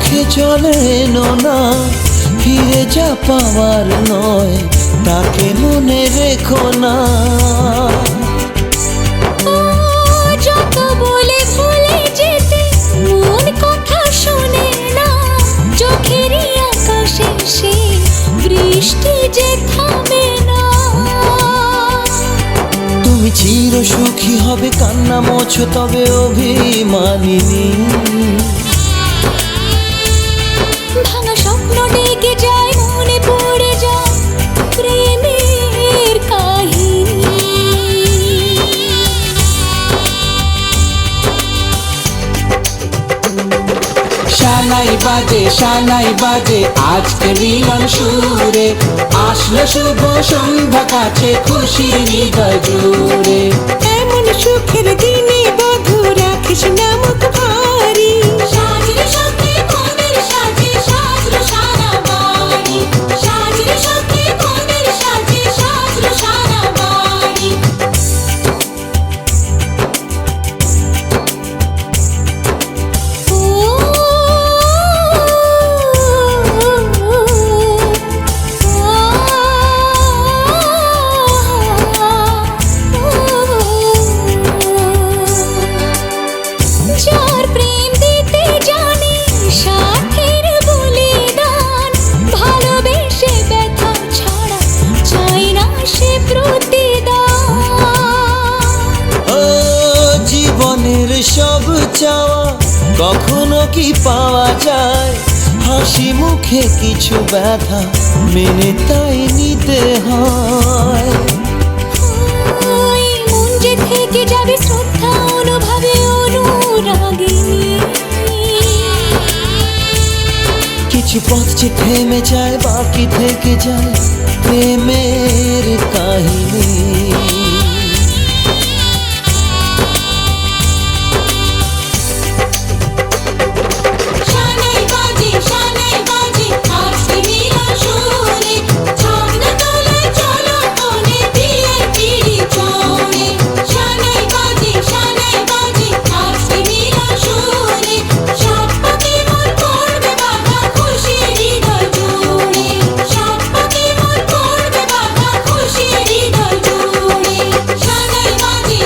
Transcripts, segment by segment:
চোখে চলে না, ফিরে যা পাওয়ার নয়, তাকে মনে রেখো না। যত বলে ভুলে যেতে মন কথা শোনে না, চোখেরই আকাশে সে বৃষ্টি যে থামে না। তুমি চির সুখী হবে, কান্না মোছো তবে অভিমানিনী। ভাঙা স্বপ্ন ডেকে যায়, মনে পড়ে যায় প্রেমের কাহিনী। শানাই বাজে শানাই বাজে আজকে মিলন সুরে, আসলো শুভ সন্ধ্যা কাছে খুশির হৃদয় জুড়ে। এমন সুখের দিনে বধূ রাখিস না মুখ ভারী, সাজরে সাথে মনের সাজে সাজলো সারা বাড়ি, সাজরে সাথে মনের সাজে সাজলো সারা বাড়ি। যার প্রেম দিতে জানে সাথের বলিদান, ভালোবেসে ব্যথা ছাড়া চাই না সে প্রতিদান। ও জীবনের সব চাওয়া কখনো কি পাওয়া যায়, হাসি মুখে কিছু ব্যথা মেনে তাই নিতে হয়। ওই মন যে থেকে যাবে শ্রদ্ধা অনুভবে অনুরাগিনী। কিছু পথ যে থেমে যায়, বাকি থেকে যায় প্রেমের কাহিনী। শানাই বাজে আজকে মিলন সুরে, ঝর্ণা তোলে চলো কোণে বিয়ের পিড়ি চড়ে। শানাই বাজে আজকে মিলন সুরে, সাত পাকে মন করবে বাঁধা খুশির হৃদয় জুড়ে, সাত পাকে মন করবে বাঁধা খুশির হৃদয় জুড়ে। শানাই বাজে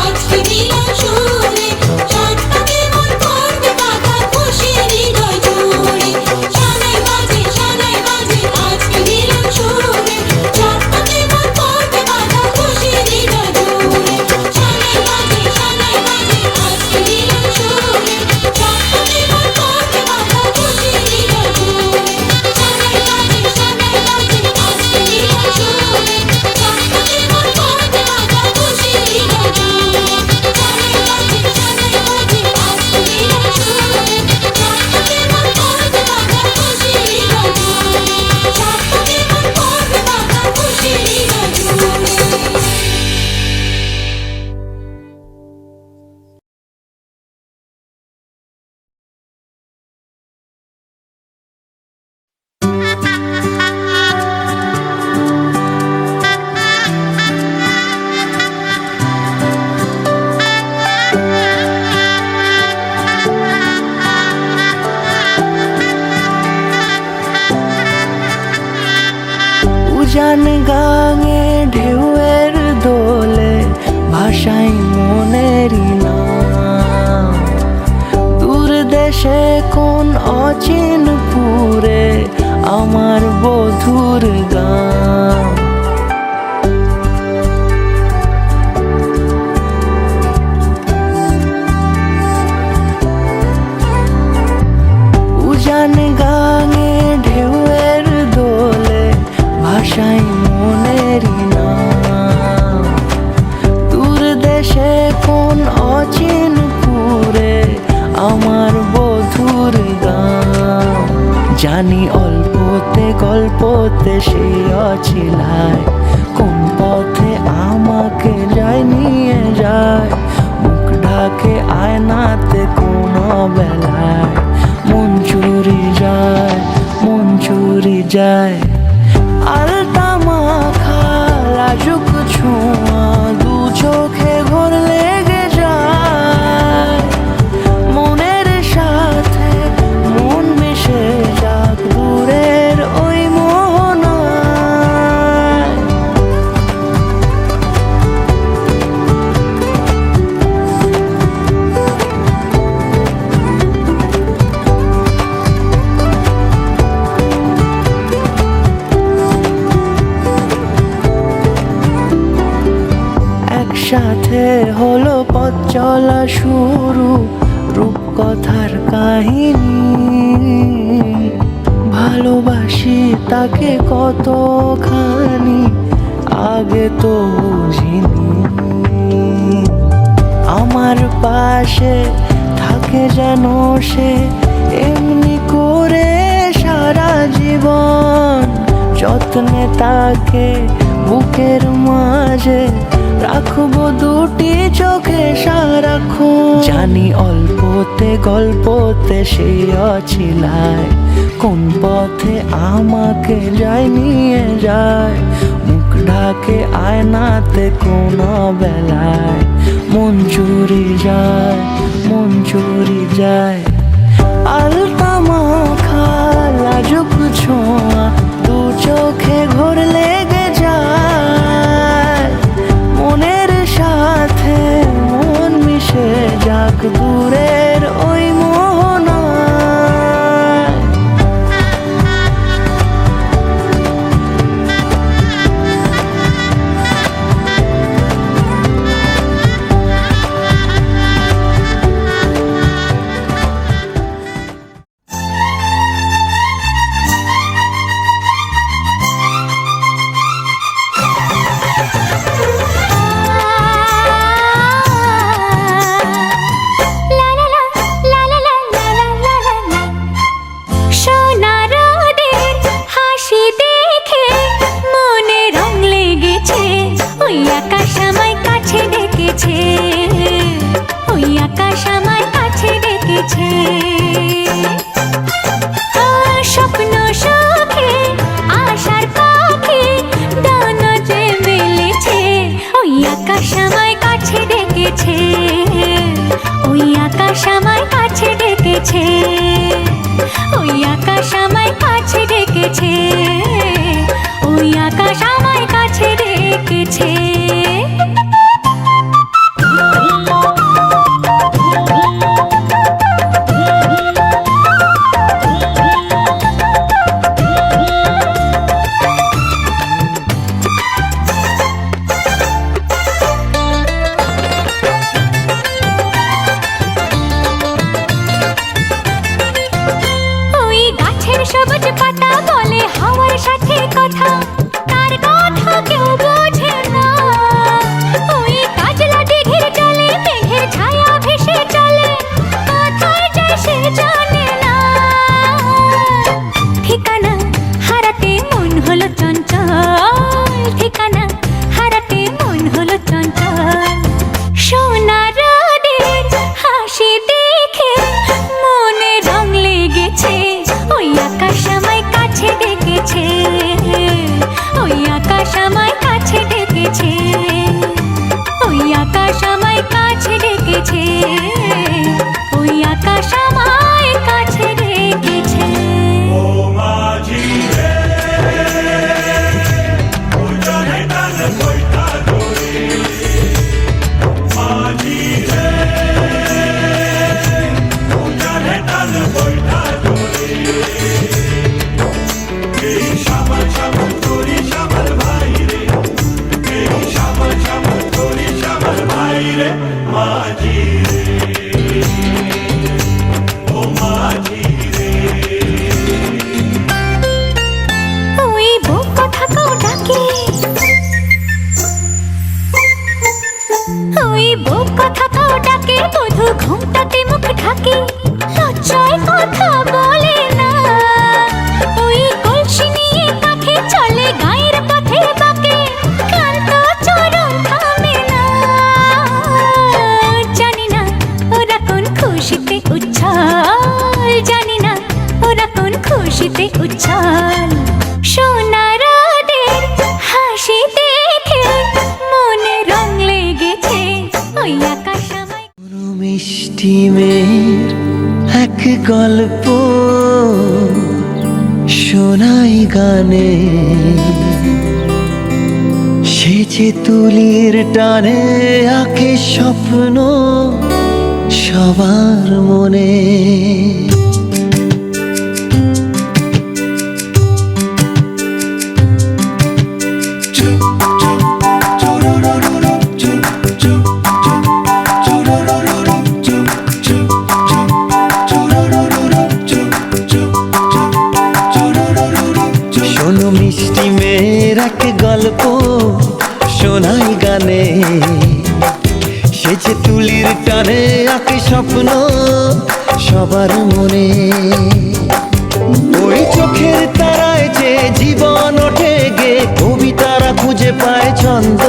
আজকে মিলন সুরে, সাত পাকে মন করবে বাঁধা খুশির হৃদয় জুড়ে। শানাই বাজে আজকে মিলন সুরে, সাত পাকে মন করবে বাঁধা খুশির হৃদয় জুড়ে। শানাই বাজে আজকে মিলন সুরে, সাত পাকে মন করবে বাঁধা খুশির হৃদয় জুড়ে। শানাই বাজে আজকে মিলন সুরে, সাত পাকে মন করবে বাঁধা খুশির হৃদয় জুড়ে। শানাই বাজে আজকে মিলন সুরে, সাত পাকে মন করবে বাঁধা খুশির হৃদয় জুড়ে, সাত পাকে মন করবে বাঁধা খুশির হৃদয় জুড়ে। উজান গাঙে ঢেউয়ের দোলে ভাষাই মনেরই নাম, দূর দেশে কোন অচিন পুরে আমার বধুর গান। উজান গাঙে ঢেউয়ের দোলে ভাষাই মনেরই নাম, দূর দেশে কোন অচিন পুরে আমার বধুর গান। জানি অল্পতে গল্পতে সে অছিলায়, কোন পথে আমাকে যায় নিয়ে যায়, মুখ ঢাকে আয়নাতে কোনো বেলায় মন চুরি যায়। আলতা মাখা লাজুক ছোঁয়া দু চোখে ঘোর লেগে যায়, মনের সাথে সাথে হলো পথ চলা শুরু, রূপকথার কাহিনী। ভালোবাসি তাকে কতখানি আগে তো বুঝিনি। আমার পাশে থাকে যেন সে এমনি করে সারা জীবন, যত্নে তাকে বুকের মাঝে রাখবো দুটি চোখে সারাক্ষণ। জানি অল্পতে গল্পতে সেই অছিলায় কোন পথে আমাকে যায় নিয়ে যায়। মুখ ঢাকে আয়নাতে কোন বেলায় মন চুরি যায়, মন চুরি যায়। আলতা মাখা লাজুক ছোঁয়া দু চোখে ঘোর লেগে যায়। মনের সাথে মন মিশে যাক দূরের ওই মোহনায়। স্বপ্ন সুখে আশার পাখি ডানা যে মেলেছে, ওই আকাশ আমায় কাছে ডেকেছে, ওই আকাশ আমায় কাছে ডেকেছে, ওই আকাশ আমায় কাছে ডেকেছে, ওই আকাশ আমায় কাছে ডেকেছে। সবুজ পাতা বলে হাওয়ার সাথে কথা, তার কথা কেউ বোঝে না। ওই কাজলা দিঘির জলে মেঘের ছায়া ভেসে চলে, কোথায় যায় সে জানে না। ঠিকানা হারাতে মন হলো চঞ্চল, ঠিকানা হারাতে মন হলো চঞ্চল। সোনা রোদের হাসি দেখে মনে রং লেগেছে, ওই আকাশ আমায় কাছে ডেকেছে, ওই আকাশ আমায় কাছে ডেকেছে, ওই আকাশ আমায় কাছে ডেকেছে, ওই আকাশ আমায় কাছে ডেকেছে। ওই বুক কথাকেও ডাকে, ওই বুক কথাকেও ডাকে, বধূ ঘুমটাতে মুখ ঢাকে, লজ্জায় কথা বলে না। ওই কলসি নিয়ে কাঁখে চলে গায়ের পথে বাঁকে, ক্লান্ত চরণ থামে না। জানি না ওরা কোন খুশিতে উচ্ছল, জানি না ওরা কোন খুশিতে উচ্ছল। সোনা রোদের হাসি দেখে মনে রং লেগেছে, ওই আকাশ আমায়। মিষ্টি মেয়ের এক গল্প শোনাই গানে, সেচে তুলির টানে আঁকে স্বপ্ন সবার মনে। চুপ চুপ চুরুরুরুরু চুপ চুপ এক গল্প শোনাই গানে, সে যে তুলির টানে আঁকে স্বপ্ন সবার মনে। ওই চোখের তারায় যে জীবন ওঠে গে, কবিতারা খুঁজে পায় ছন্দ।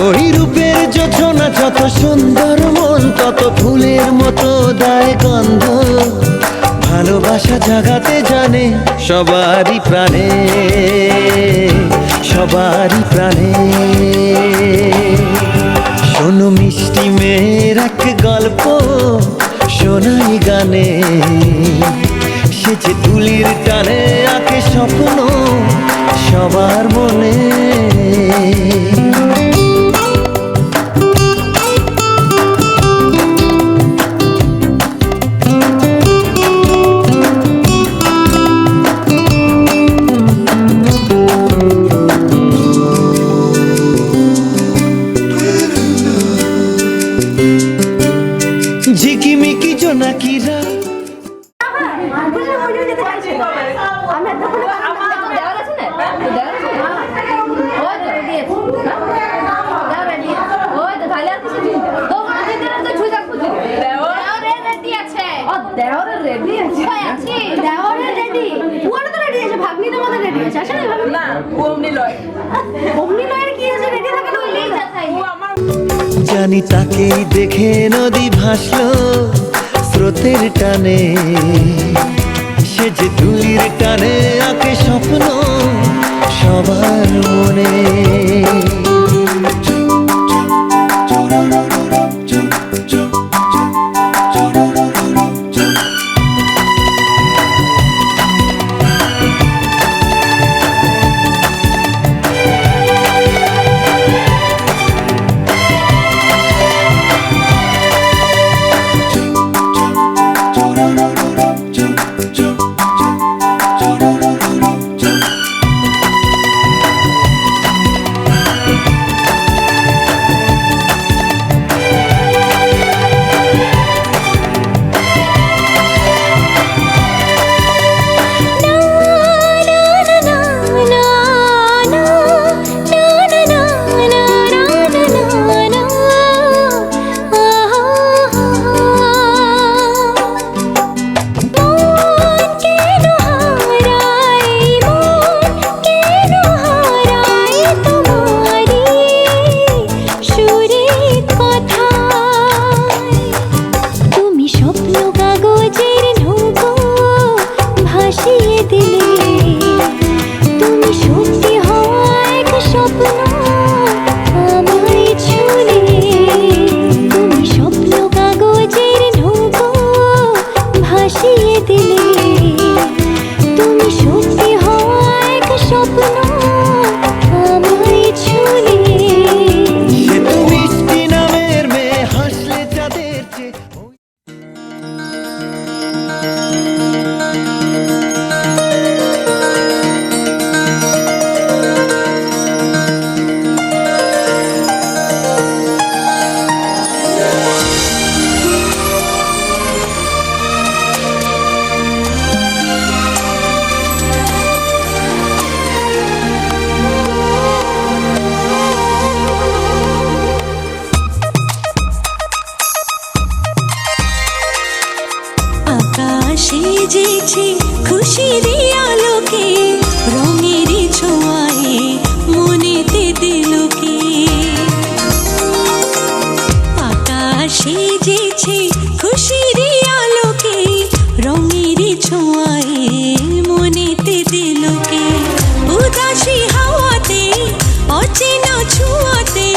ওই রূপের যোজনা যত সুন্দর, মন তত ফুলের মতো দেয় গন্ধ। ভালোবাসা জাগাতে জানে সবারই প্রাণে, সবারই প্রাণে। শোনো মিষ্টি মেয়ের এক গল্প শোনাই গানে, সে যে তুলির টানে আঁকে স্বপ্ন সবার মনে। ঝিকিমিকি জোনাকিরা জানি তাকেই দেখে নদী ভাসলো স্রোতের টানে, সে যে তুলির টানে আঁকে স্বপ্ন সবার মনে। সেজেছে খুশির আলোকে, রঙের ছোঁয়ায় মনেতে দিলকে। আকাশ সেজেছে খুশির আলোকে, রঙের ছোঁয়ায় মনেতে দিলকে। উদাসী হাওয়াতে অচেনা ছোঁয়াতে,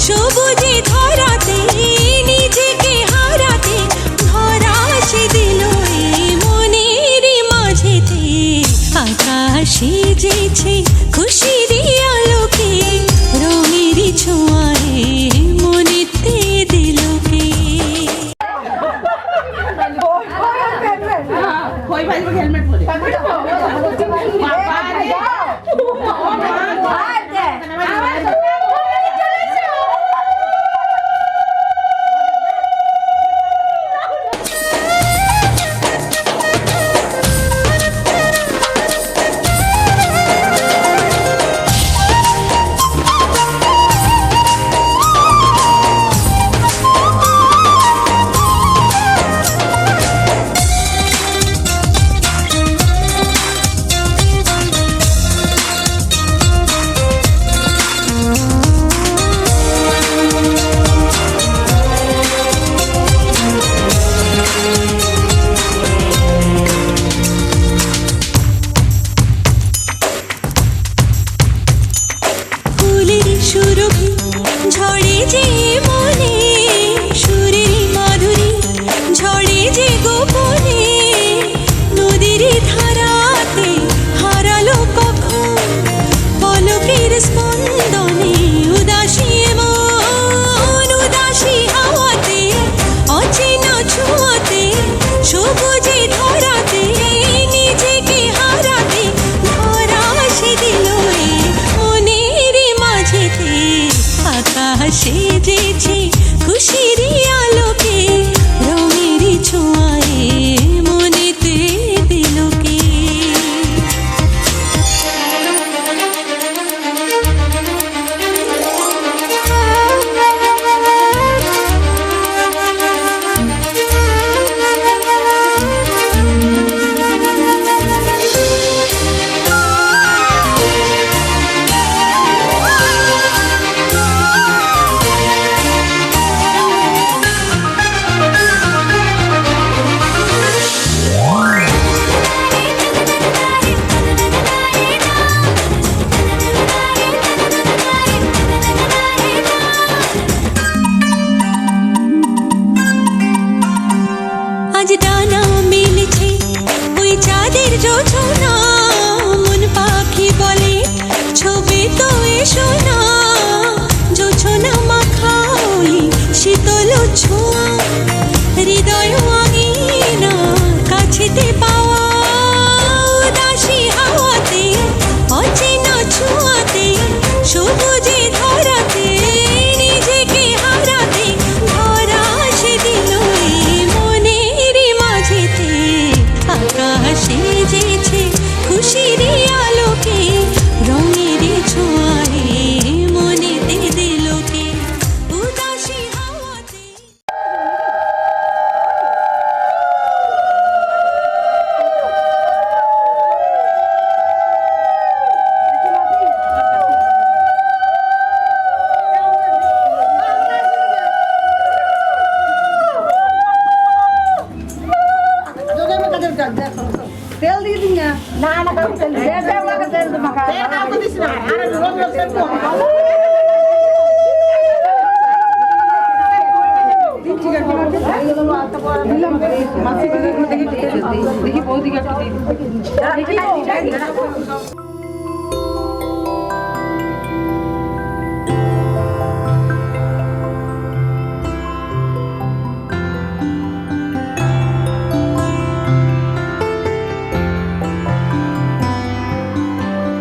সবুজে ধরাতে নিজেকে হারাতে ধরা সে দিল মনের মাঝেতে। আকাশ সেজেছে খুশির আলোকে, রঙের ছোঁয়ায় মনেতে দিলকে। হেলমেট পরে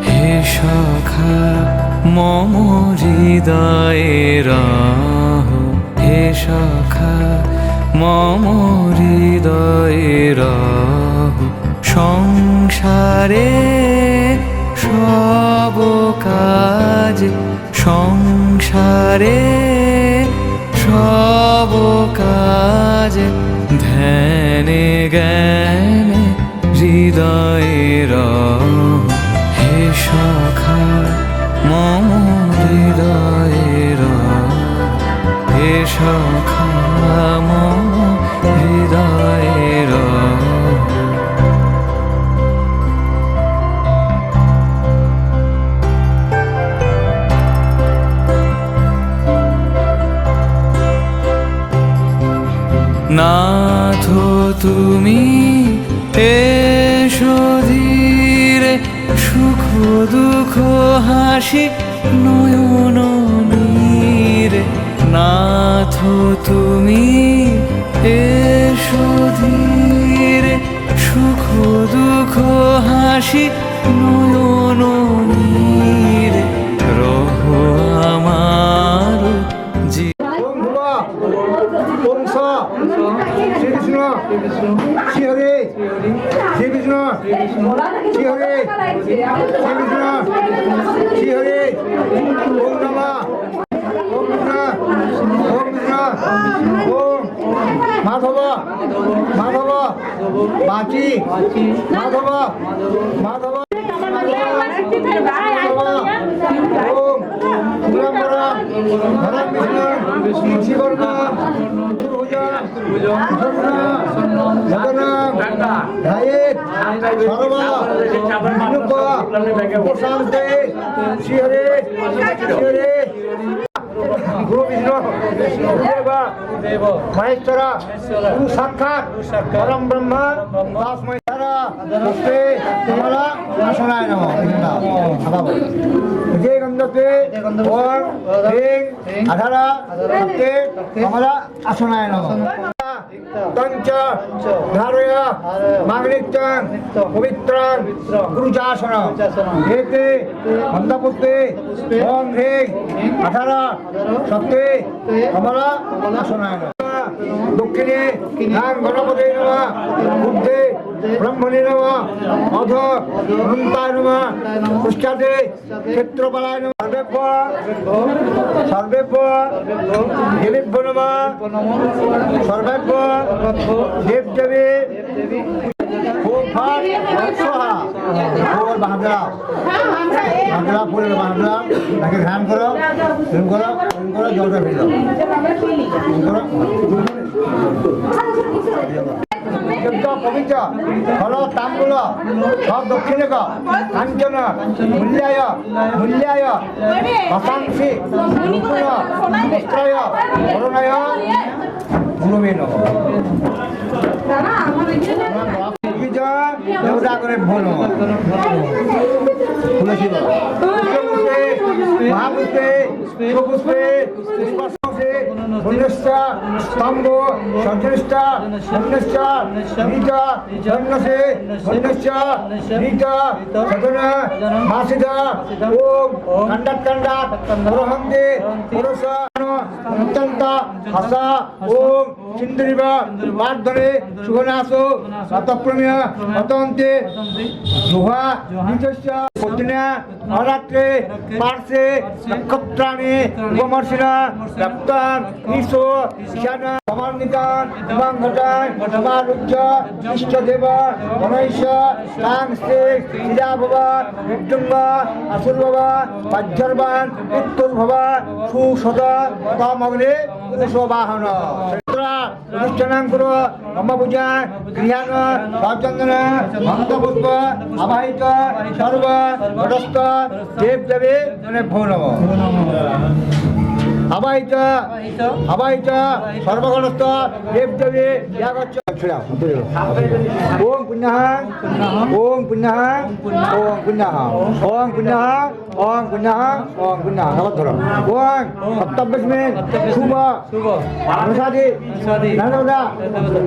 হে সখা মম হৃদয়ের হে সখা মম হৃদয়ের সংসারে সব কাজ সংসারে সব কাজ ধ্যানে জ্ঞানে হৃদয়ের হে সখা মম হৃদয়ের হে সখা মম হৃদয়ের নাথ তুমি এসো ধীরে সুখ দুঃখ হাসি নয়ন নীরে নাথ তুমি এসো ধীরে সুখ দুঃখ হাসি নয়ন নীরে রহ আমার জি শ্রী হরে শ্রী বিষ্ণু শ্রী হরে শ্রী বিষ্ণু শ্রী হরে ওম নমঃ ওম বিষ্ণু ওম বিষ্ণু ওম মাধব মাধব বাচি মাধব মাধব ওম পুরম্বরা ধরম বিষ্ণু শিবর্মা মহেশ্বরা গুরু সাক্ষাৎ পরম ব্রহ্মা তস্मै নমস্তে তোমারা আসনায় নমঃ যে গন্ধতে ওম হ্রিং আধারা সত্যে তোমরা আসনায় নমঃ তঞ্চ ধারয়া মাগনিত্যং পবিত্রং গুরুচাসনম এতে গন্ধপুষ্পে ওম হ্রিং আধারা সত্যে তোমরা আসনায় নমঃ দক্ষিণে নাম গণপতি নমঃ বুদ্ধে ব্রহ্মণে নমঃ অধ অনন্তায় নমঃ পশ্চাতে ক্ষেত্রপালায় নমঃ সর্বেভ্য দেবেভ্যো নমঃ সর্বেভ্য দেব দেবী বাহাদুরা ফুলের বাহাদুরা তাকে ধ্যান করো জলটা ফেলে দাও পবিত্র ফল তাম্বুল সব দক্ষিণে কাঞ্চন মূল্যায় মূল্যায় বসাংসি নূতন বস্ত্রায় করুণায় গুরুবে নমঃ দেবতা করে ভোল তুলসী মহাপুষ্পে পুষ্পে পুষ্পে পুণ্যশ্চা স্তম্ভ সঞ্চনিষ্ঠ পুণ্যশ্চ নীচ ধন্যসে পুণ্যশ্চ নীচ সদন মাসিদ ওম খণ্ডাৎ পুরহন্তে পুরুষ অত্যন্ত হসা ওম চিন্দ্রিব মার্ধনে সুগনাসো শতপ্রমেয় অতন্তে জুহা নিচস্য পত্না অরাত্রে পার্শ্বে নক্ষত্রাণি উপমর্ষিণা রক্তান ঈশো ঈশান সমন্বিতান দিবাঙ্গতান সমারুহ্য ইষ্টদেব গণেশ তাং স্তে শিরাভব মৃত্যুঙ্গ আসুর্ভব বজ্রবান মৃত্যুর্ভব সুসদ তমগ্নে কুশবাহন বস্ত্রা প্রতিষ্ঠানাং কুরু মম পূজা গৃহাণ সচন্দন ভক্তপুষ্প আবাহিত সর্ব ঘটস্থ দেব দেবী মানে ভো নম আবাহিত আবাহিত সর্বঘটস্থ দেব দেবী ওম পুণ্যঃ ওম পুণ্যঃ ওম পুণ্যঃ ওম পুণ্যঃ ওম পুণ্যঃ ওম পুণ্যঃ আবার ধরো ওম সপ্তব্যস্মিন শুভ প্রসাদি নারদা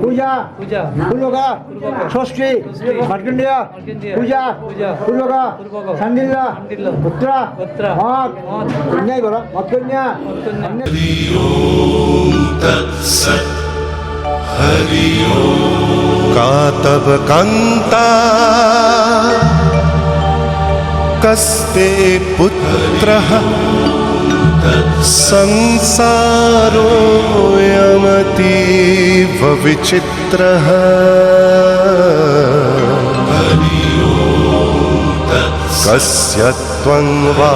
পূজা পূর্বকা ষষ্ঠী মার্কণ্ডেয় পূজা পূর্বকা সান্ডিল্য পুত্র মত কন্যাই বলো মত কন্যা का तव कान्ता कस्ते पुत्रः संसारोऽयमतीव विचित्रः कस्य त्वं वा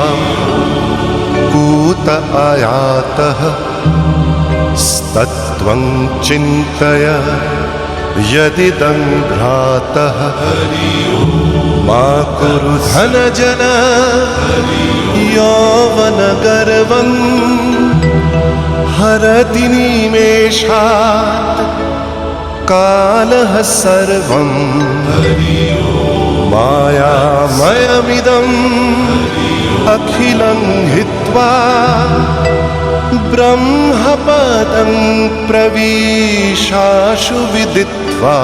कूत आयातः स्तत्त्वं चिन्तय यदिदं भ्रातः मा कुरु धनजन यौवनगर्वं हरति निमेषात् कालः सर्वं मायामयमिदम् अखिलं हित्वा ब्रह्मपदं प्रविशाशु विदित्वा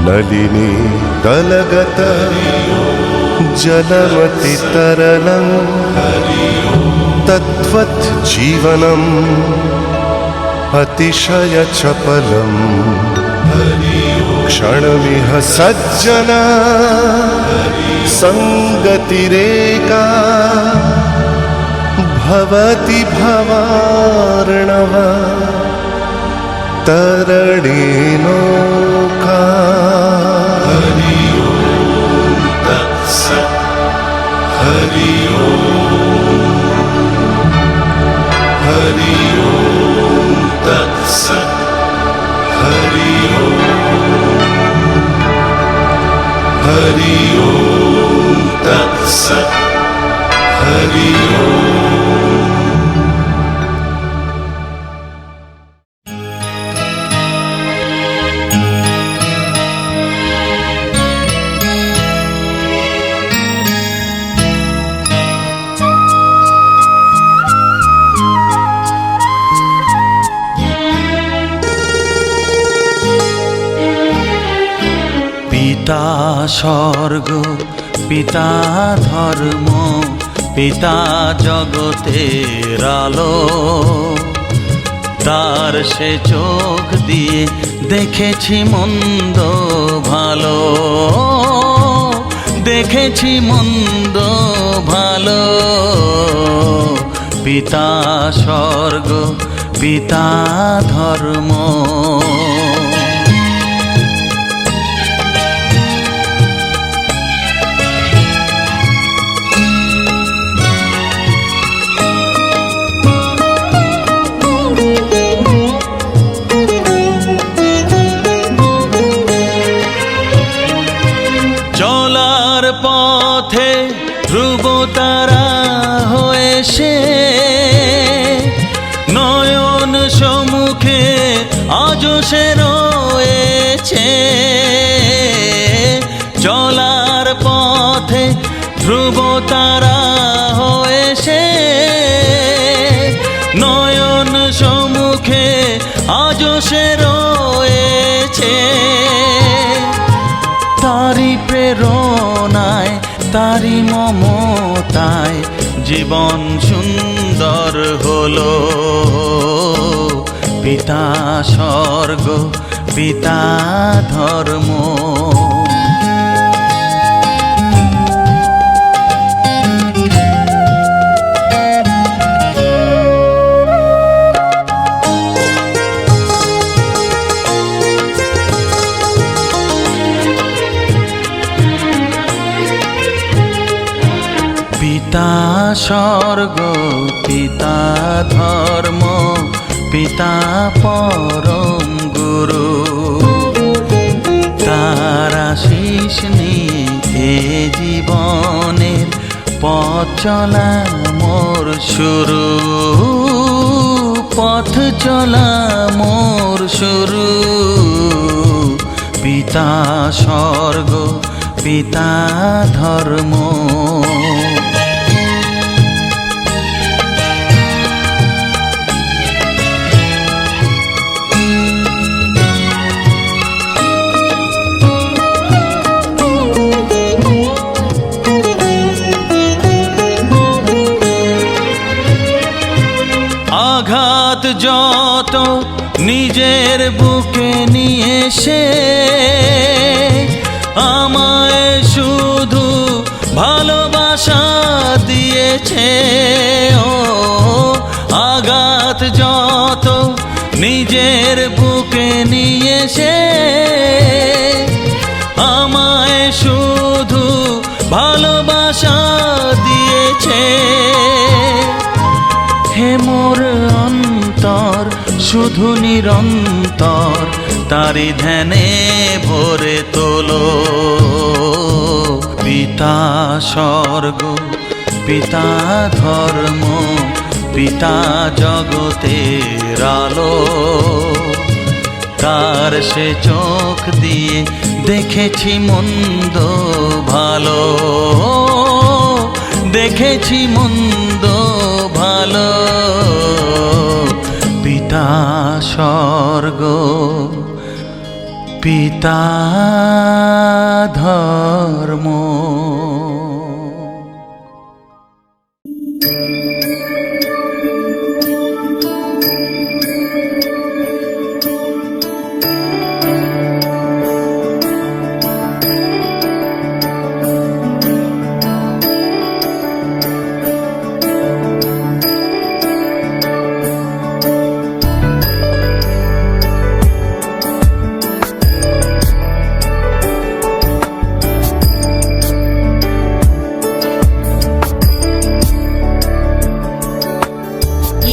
नलिनी दलगत जलमतितरलं तद्वत् जीवनम् अतिशयचपलम् क्षणमिह सज्जना सङ्गतिरेका भवति भवार्णव तरणेनौका हरि ओम तत्सत् हरि ओम तत्सत् हरि ओम तत्सत् हरि ओम। পিতা স্বর্গ পিতা ধর্ম পিতা জগতের আলো তার সে চোখ দিয়ে দেখেছি মন্দ ভালো দেখেছি মন্দ ভালো পিতা স্বর্গ পিতা ধর্ম পথে ধ্রুব তারা হয়ে সে নয়ন সম্মুখে আজ সে রয়েছে চলার পথে ধ্রুব তারা হয়ে সে নয়ন সম্মুখে আজ সে রয়েছে তারি প্রেরণায় তারি মমতায় জীবন সুন্দর হলো পিতা স্বর্গ পিতা ধর্ম পিতা স্বর্গ পিতা ধর্ম পিতা পরম গুরু। তার আশিস নিয়ে এ জীবনের পথ চলা মোর শুরু, পথ চলা মোর শুরু। পিতা স্বর্গ পিতা ধর্ম, আঘাত যত নিজের বুকে নিয়ে সে আমায় শুধু ভালোবাসা দিয়েছে। ও আঘাত যত নিজের বুকে নিয়ে সে আমায় শুধু ভালোবাসা দিয়েছে। হে মোর অন্তর শুধু নিরন্তর তারি ধ্যানে ভরে তোলো। পিতা স্বর্গ পিতা ধর্ম পিতা জগতের আলো। তার সে চোখ দিয়ে দেখেছি মন্দ ভালো, দেখেছি মন্দ ভালো। পিতা স্বর্গ পিতা ধর্ম।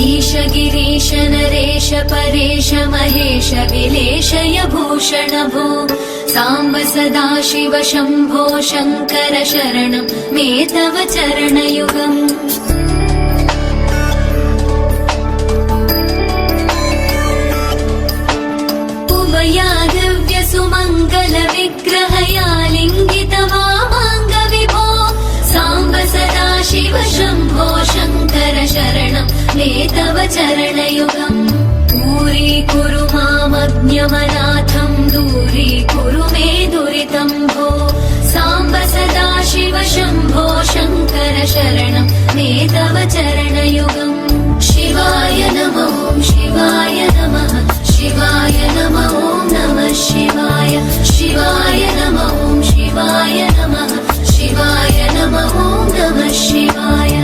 ईश गिरीश नरेश परेश महेश विलेशय भूषण भो साम्ब सदा शिव शम्भो शङ्कर शरणं मे तव चरणयुगम्। उमया दिव्य सुमङ्गल विग्रहया लिङ्गित वामाङ्ग विभो साम्ब सदा शिव शम्भो शङ्कर शरणं मे तव चरणयुगम्। दूरीकुरु मामज्ञमनाथं दूरीकुरु मे दुरितं भो साम्ब सदा शिव शम्भो शङ्कर शरणं मे तव चरणयुगम्। शिवाय नमः शिवाय नमः शिवाय नमः नमः शिवाय शिवाय नमः शिवाय नमः शिवाय नमः नमः शिवाय।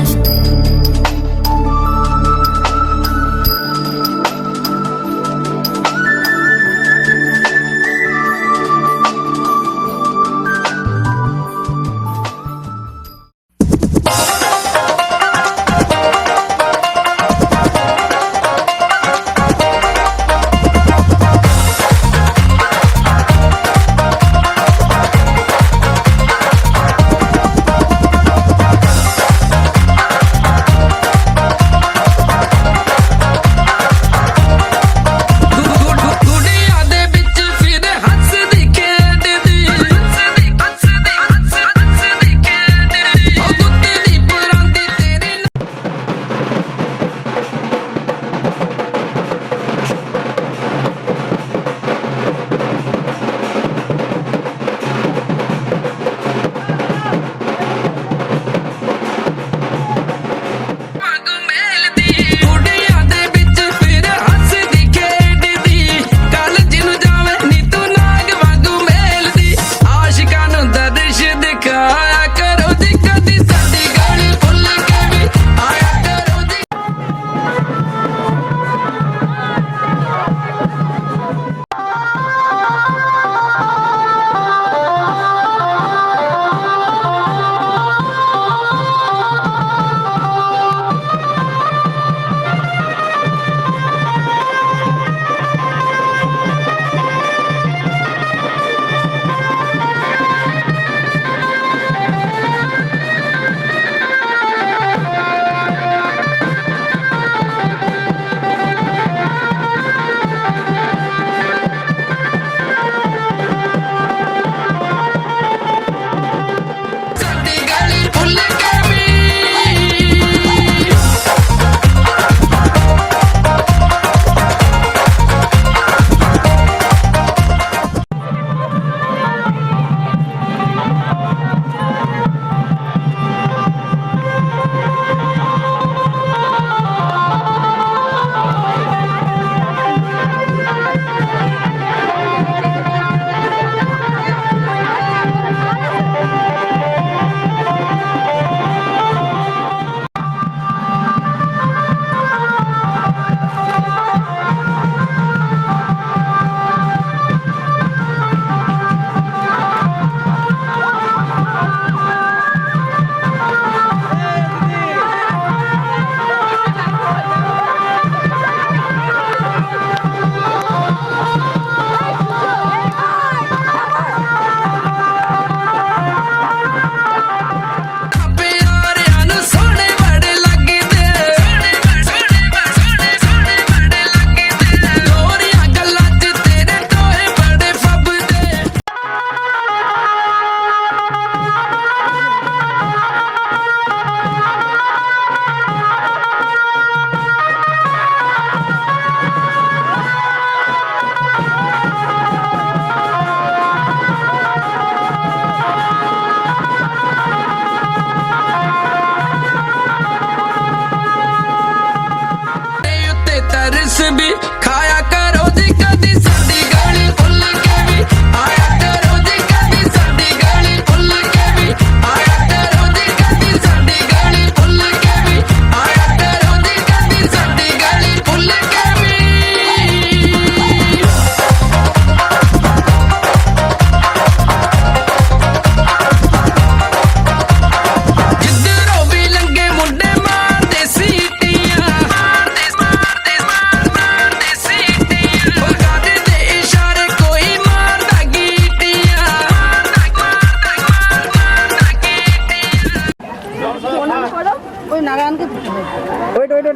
ওই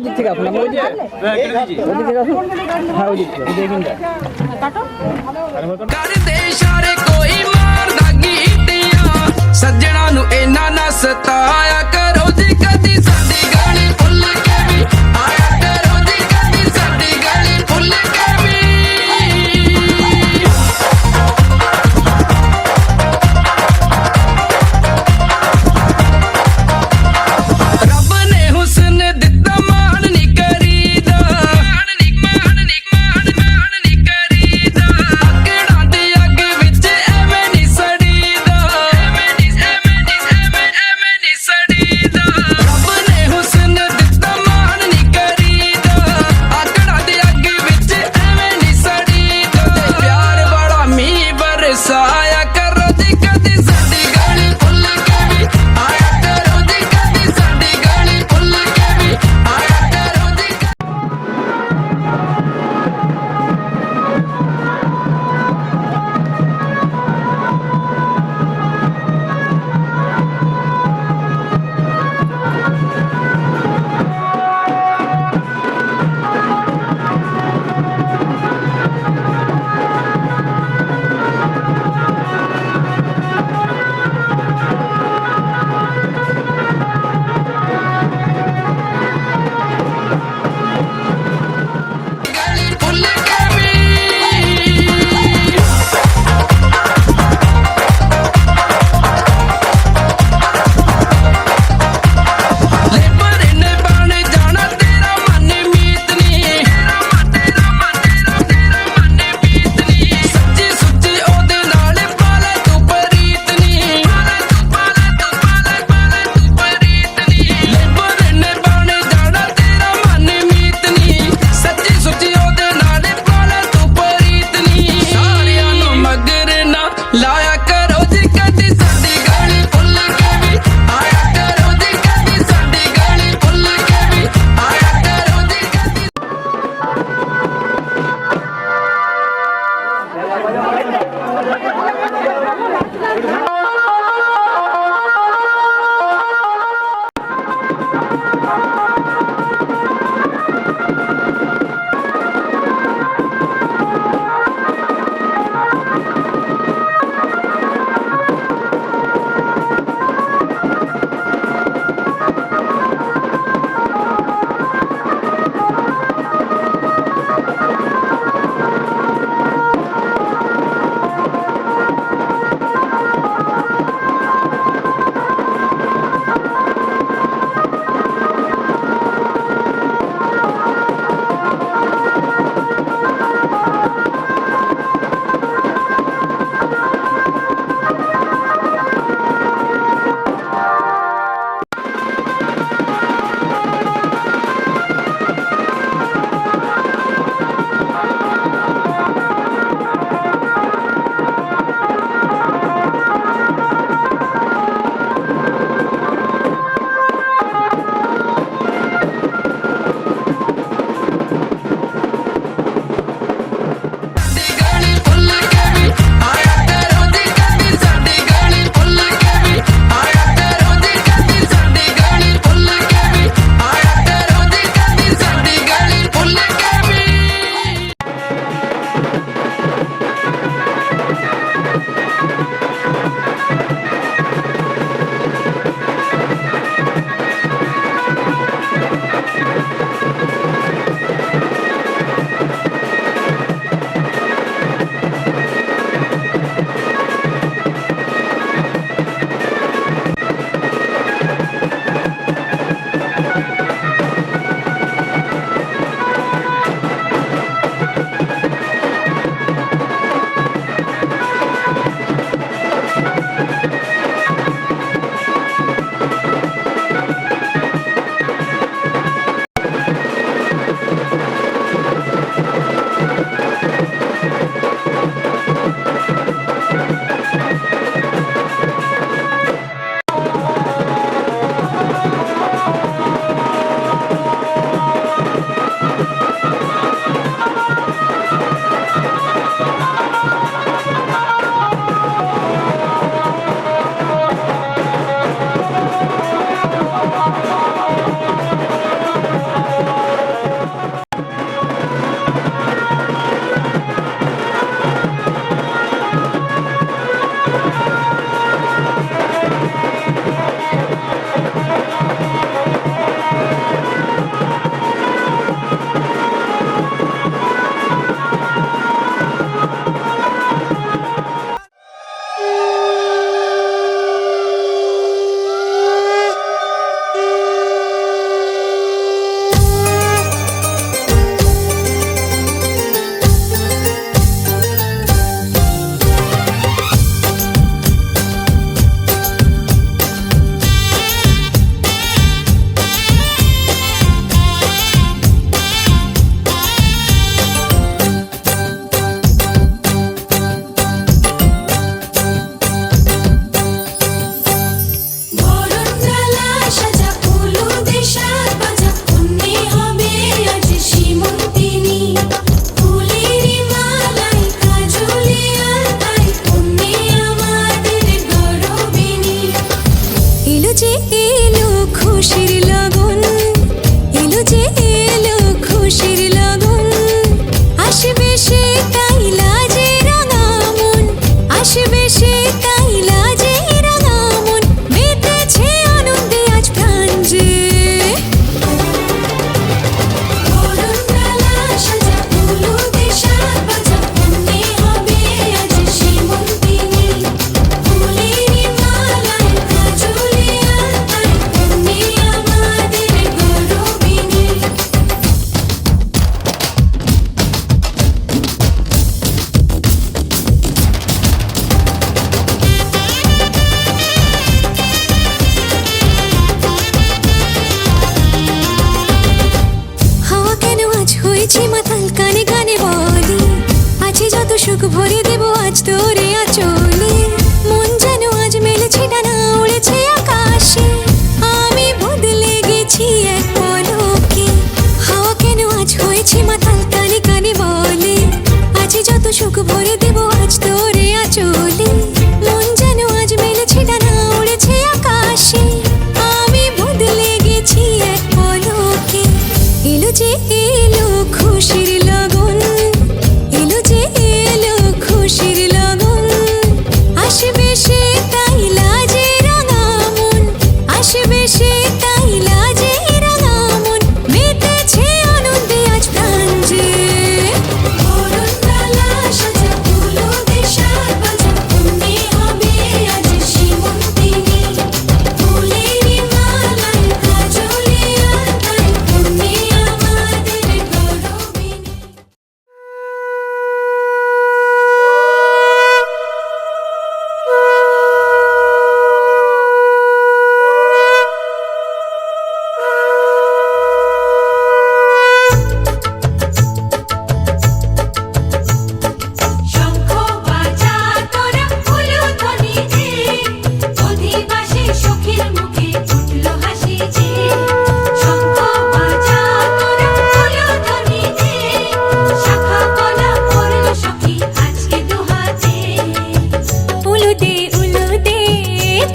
দিক থেকে আসুন ওই দিক থেকে আসুন হ্যাঁ ওই দিক থেকে দেখুন ਕਰਦੇ ਇਸ਼ਾਰੇ ਕੋਈ ਮਾਰਦਾ ਗੀਟੀਆਂ ਸੱਜਣਾ ਨੂੰ ਇਹਨਾਂ ਨਾ ਸਤਾਇਆ ਕਰੋ ਜੀ ਕਦੀ ਸਾਡੀ ਗਾਲੀ ਭੁੱਲ ਕੇ ਵੀ ਆਇਆ ਕਰੋ ਜੀ ਕਦੀ ਸਾਡੀ ਗਾਲੀ ਭੁੱਲ ਕੇ ਵੀ ਰੱਬ ਨੇ ਹੁਸਨ ਦਿੱਤਾ ਮਾਣ ਨੀ ਕਰੀਦਾ ਮਾਣ ਨੀ ਕਰੀਦਾ ਅੱਗੜਾਂ ਦੀ ਅੱਗ ਵਿੱਚ ਐਵੇਂ ਨੀ ਸੜੀਦਾ ਐਵੇਂ ਨੀ ਸੜੀਦਾ ਰੱਬ ਨੇ ਹੁਸਨ ਦਿੱਤਾ ਮਾਣ ਨੀ ਕਰੀਦਾ ਅੱਗੜਾਂ ਦੀ ਅੱਗ ਵਿੱਚ ਐਵੇਂ ਨੀ ਸੜੀਦਾ ਤੇ ਪਿਆਰ ਵਾਲਾ ਮੀਂਹ ਬਰਸਾਇਆ ਕਰੋ ਜੀ ਕਦੀ ਸਾਡੀ ਗਾਲੀ ਭੁੱਲ ਕੇ ਵੀ ਆਇਆ ਕਰੋ ਜੀ ਕਦੀ ਸਾਡੀ ਗਾਲੀ ਭੁੱਲ ਕੇ ਵੀ ਆਇਆ ਕਰੋ ਜੀ ਗਾਲੀ ਭੁੱਲ ਕੇ ਵੀ ਲੈ ਪਰੇ ਨੇ ਬਣ ਜਾਣਾ ਤੇਰਾ ਮਨ ਮੀਤ ਨੀ ਤੇਰਾ ਮਨ ਮੀਤ ਨੀ ਸੱਚੀ ਸੁੱਚੀ ਉਹਦੇ ਨਾਲ ਪਾਲੇ ਤੂੰ ਪ੍ਰੀਤ ਨੀ ਪਾਲੇ ਤੂੰ ਪ੍ਰੀਤ ਨੀ ਲੈ ਪਰੇ ਨੇ ਬਣ ਜਾਣਾ ਤੇਰਾ ਮਨ ਮੀਤ ਨੀ ਸੱਚੀ ਸੁੱਚੀ ਉਹਦੇ ਨਾਲ ਪਾਲੇ ਤੂੰ ਪ੍ਰੀਤ ਨੀ ਸਾਰਿਆਂ ਨੂੰ ਮਗਰ ਨਾ ਲਾਇਆ ਕਰੋ ਜੀ ਕਦੀ ਸਾਡੀ ਗਾਲੀ ਭੁੱਲ ਕੇ ਵੀ ਆਇਆ ਕਰੋ ਜੀ ਕਦੀ ਸਾਡੀ ਗਾਲੀ ਭੁੱਲ ਕੇ ਵੀ ਆਇਆ ਕਰੋ ਜੀ ਕਦੀ বেশে তাই লাজে রাঙা মন মেতেছে আনন্দে আজ প্রাণ যে বরণ ডালা সাজা হলুদে সাজ বাজা মনে হবে আজ সীমন্তিনী ফুলের মালায় কাজলে আলতায় মনে আমাদের গৌরবিনী হাওয়া কেন আজ হয়েছে মাতাল কানে কানে বলি আছে যত সুখ ভরে দেব আজ তোরে আচলে মন যেন আজ মেলেছে ডানা উড়েছে আকাশে আমি বদলে গেছি এক পলকে হাওয়া কেন আজ হয়েছে মাতাল কানে কানে বলে আছে যত সুখ ভরে দেব আজ তোরে আচলে মন যেন আজ মেলেছে ডানা উড়েছে আকাশে আমি বদলে গেছি এক পলকে এলো যে এলো খুশির লগন এলো যে এলো খুশির লগন আসবে সে তাই লাজে রাঙা মন আসবে সে তাই লাজে রাঙা মন মেতেছে আনন্দে আজ প্রাণ যে বরণ ডালা সাজা হলুদে সাজ বাজা মনে হবে আজ সীমন্তিনী ফুলের মালায় কাজলে আলতায় মনে আমাদের গৌরবিনী শঙ্খ বাজা তোরা ফুলধ্বনি দে অধিবাসী সখীর মুখে ফুটল হাসি যে শঙ্খ বাজা তোরা ফুলধ্বনি দে শাখা কলা পড়ল সখী আজকে দুহাতে উলুদে উলুদে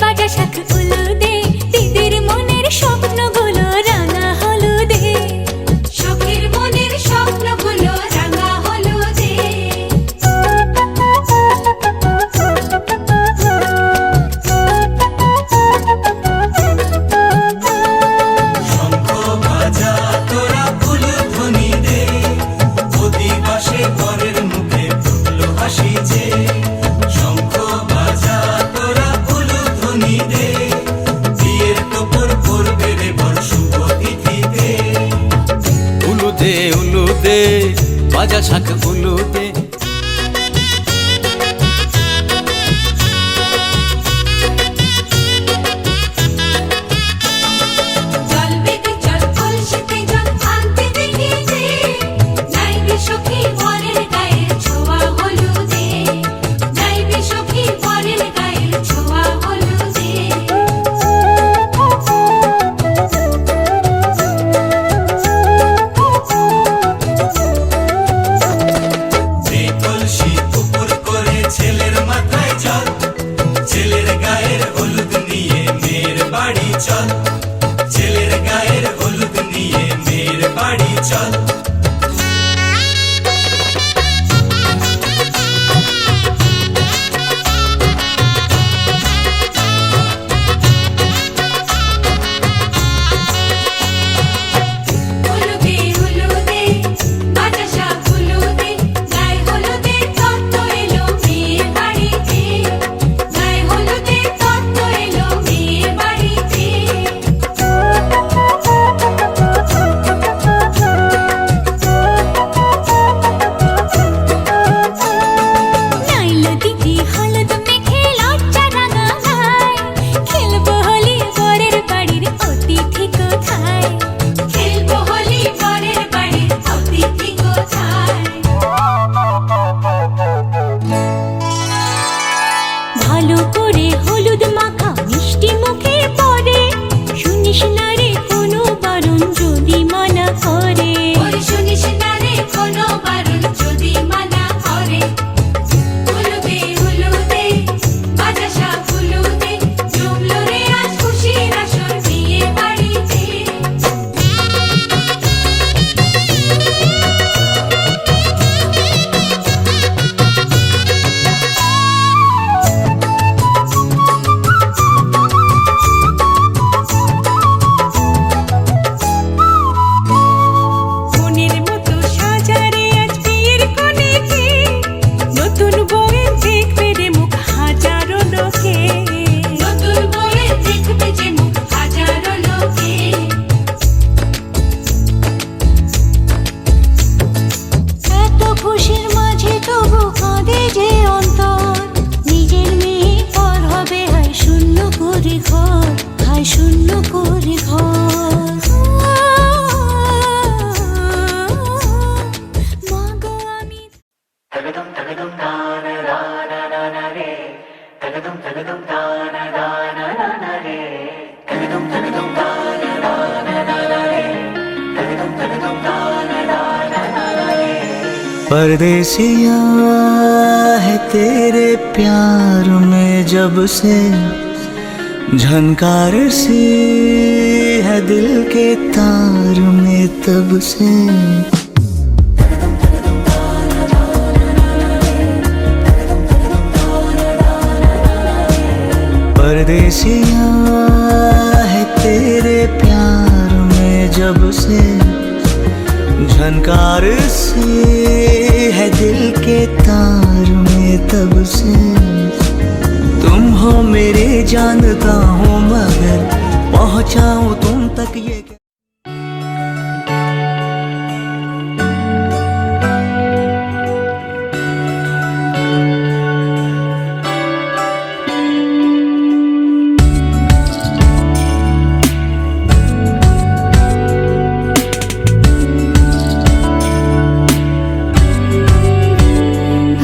বাজা শাখ উলুদে দিদির মনের স্বপ্নগুলো রাঙা হলুদে সখীর মনের স্বপ্নগুলো রাঙা হলুদে শঙ্খ বাজা তোরা ফুলধ্বনি দে অধিবাসে পরের মুখে ফুটলো হাসি যে শঙ্খ বাজা তোরা ফুলধ্বনি দে বিয়ের তোপর পড়বে রে বর শুভ তিথিতে উলুদে উলুদে বাজা শাখ উলুদে জল বেগে জল কলসিতে জল আনতে দেখি যে যাইবি সখী বরের গায়ের ছোঁয়া হলুদে যাইবি সখী বরের গায়ের ছোঁয়া হলুদে যে কলসি উপর করে ছেলের মাথায় জল ছেলের গায়ের হলুদ নিয়ে মেয়ের বাড়ি চল ছেলের গায়ের হলুদ নিয়ে মেয়ের বাড়ি চল হলুদে হলুদে বাজা শাখ হলুদে গায়ে হলুদে তত্ত্ব এলো মেয়ের বাড়িতে গায়ে হলুদে তত্ত্ব এলো মেয়ের বাড়িতে নাইলো দিদি হলুদ মেখে লজ্জা রাঙা গায় খেলবো হোলি বরের বাড়ির অতিথি কোথায় খেলবো হোলি বরের বাড়ির অতিথি কোথায় ভালো করে হলুদ মাখা মিষ্টি মুখে পড়ে শুনিস না রে কোনো বারণ যদি মানা করে শুনিস না রে কোনো বারণ যদি মানা করে হলুদে হলুদে বাজা শাখ হলুদে জমলো রে আজ খুশির আসর বিয়ে বাড়িতে परदेसिया है तेरे प्यार में जब से झनकार सी है दिल के तार में तब से परदेसिया है तेरे प्यार में जब से झनकार सी है दिल के तार में तब से तुम हो मेरे जानता हूँ मगर पहुँचाऊँ तुम तक ये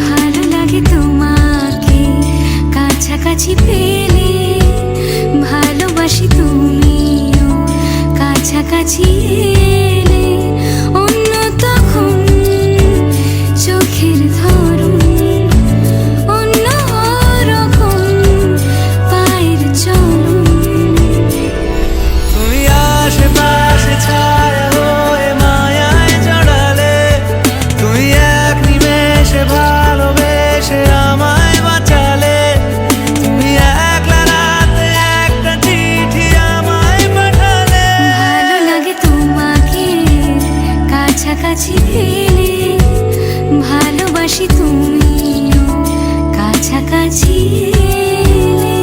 ভালো লাগে তোমাকে কাছাকাছি পেলে, ভালোবাসি তুমিও কাছাকাছি এলে। অন্য তখন চোখের ধরন, অন্য রকম পায়ের চলন। তুমি আশেপাশে ছায়া হয়ে মায়ায় জড়ালে, তুমি এক নিমেষে ভালোবেসে আমায় বাঁচালে। তুমি একলা রাতে একটা চিঠি আমায় পাঠালে। ভালো লাগে তোমাকে কাছাকাছি পেলে, ভালোবাসি তুমিও কাছাকাছি এলে।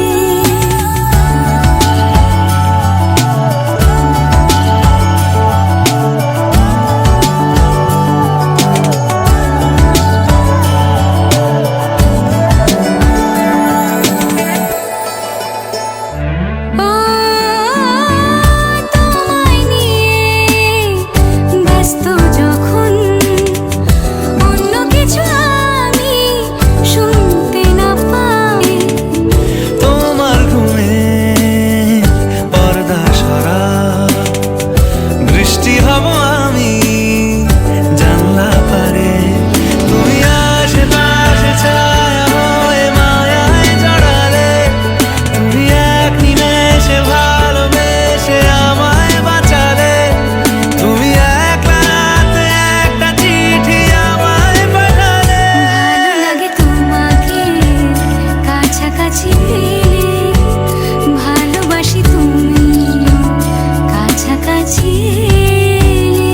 ও তোমায় নিয়ে ব্যস্ত যখন, অন্য কিছু আমি শুনতে না পাই। তোমার ঘুমে পর্দা সরা, বৃষ্টি হব আমি জানলা পারে। তুমি আশেপাশে ছায়া হয়ে মায়ায় জড়ালে, তুমি এক নিমেষে ভালোবেসে আমায় বাঁচালে। তুমি একলা রাতে একটা চিঠি আমায় পাঠালে। ভালো লাগে তোমাকে কাছাকাছি পেলে, ভালোবাসি তুমিও কাছাকাছি এলে।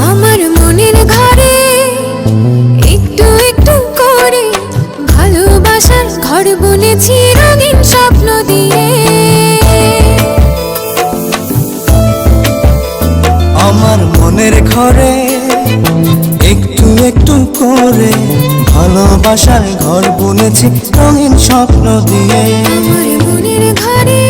আমার মনের ঘরে একটু একটু করে ভালোবাসার ঘর বুনেছি রঙিন স্বপ্ন দিয়ে। আমার মনের ঘরে একটু একটু করে ভালোবাসার ঘর বুনেছি রঙিন স্বপ্ন দিয়ে। আমার মনের ঘরে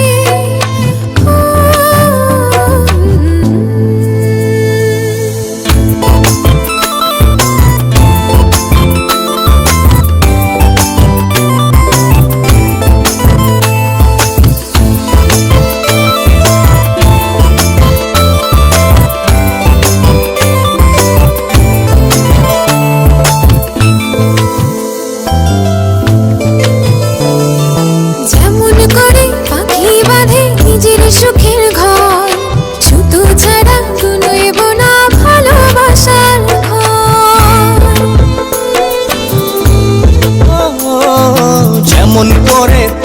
যেমন করে পাখি বাঁধে নিজের সুখের ঘর, সুতো ছাড়া গুলোইব না ভালোবাসার ঘর। ও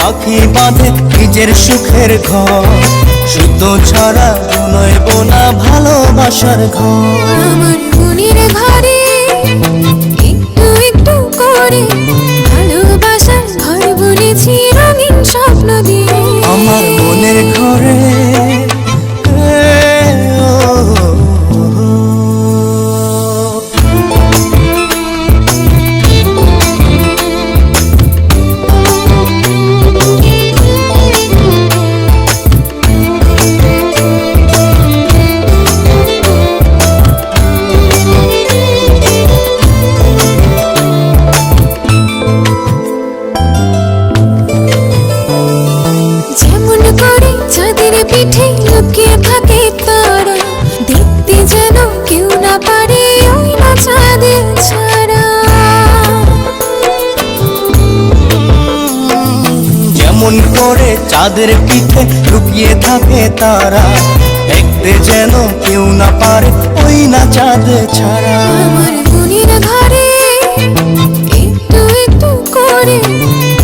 পাখি বাঁধে নিজের সুখের ঘর, শুদ্ধ ছাড়া নয় বোনা ভালোবাসার ঘর। আমার মনের ঘরে একটু একটু করে ভালোবাসার ঘর বুনেছি রঙিন স্বপ্ন দিয়ে। আমার মনের ঘরে যেমন করে চাঁদের পিঠে লুকিয়ে থাকে তারা, দেখতে যেন কেউ না পারে ওই না চাঁদের ছাড়া। যেমন করে চাঁদের পিঠে লুকিয়ে থাকে তারা, দেখতে যেন কেউ না পারে ওই না চাঁদ ছাড়া। আমার মনের ঘরে একটু একটু করে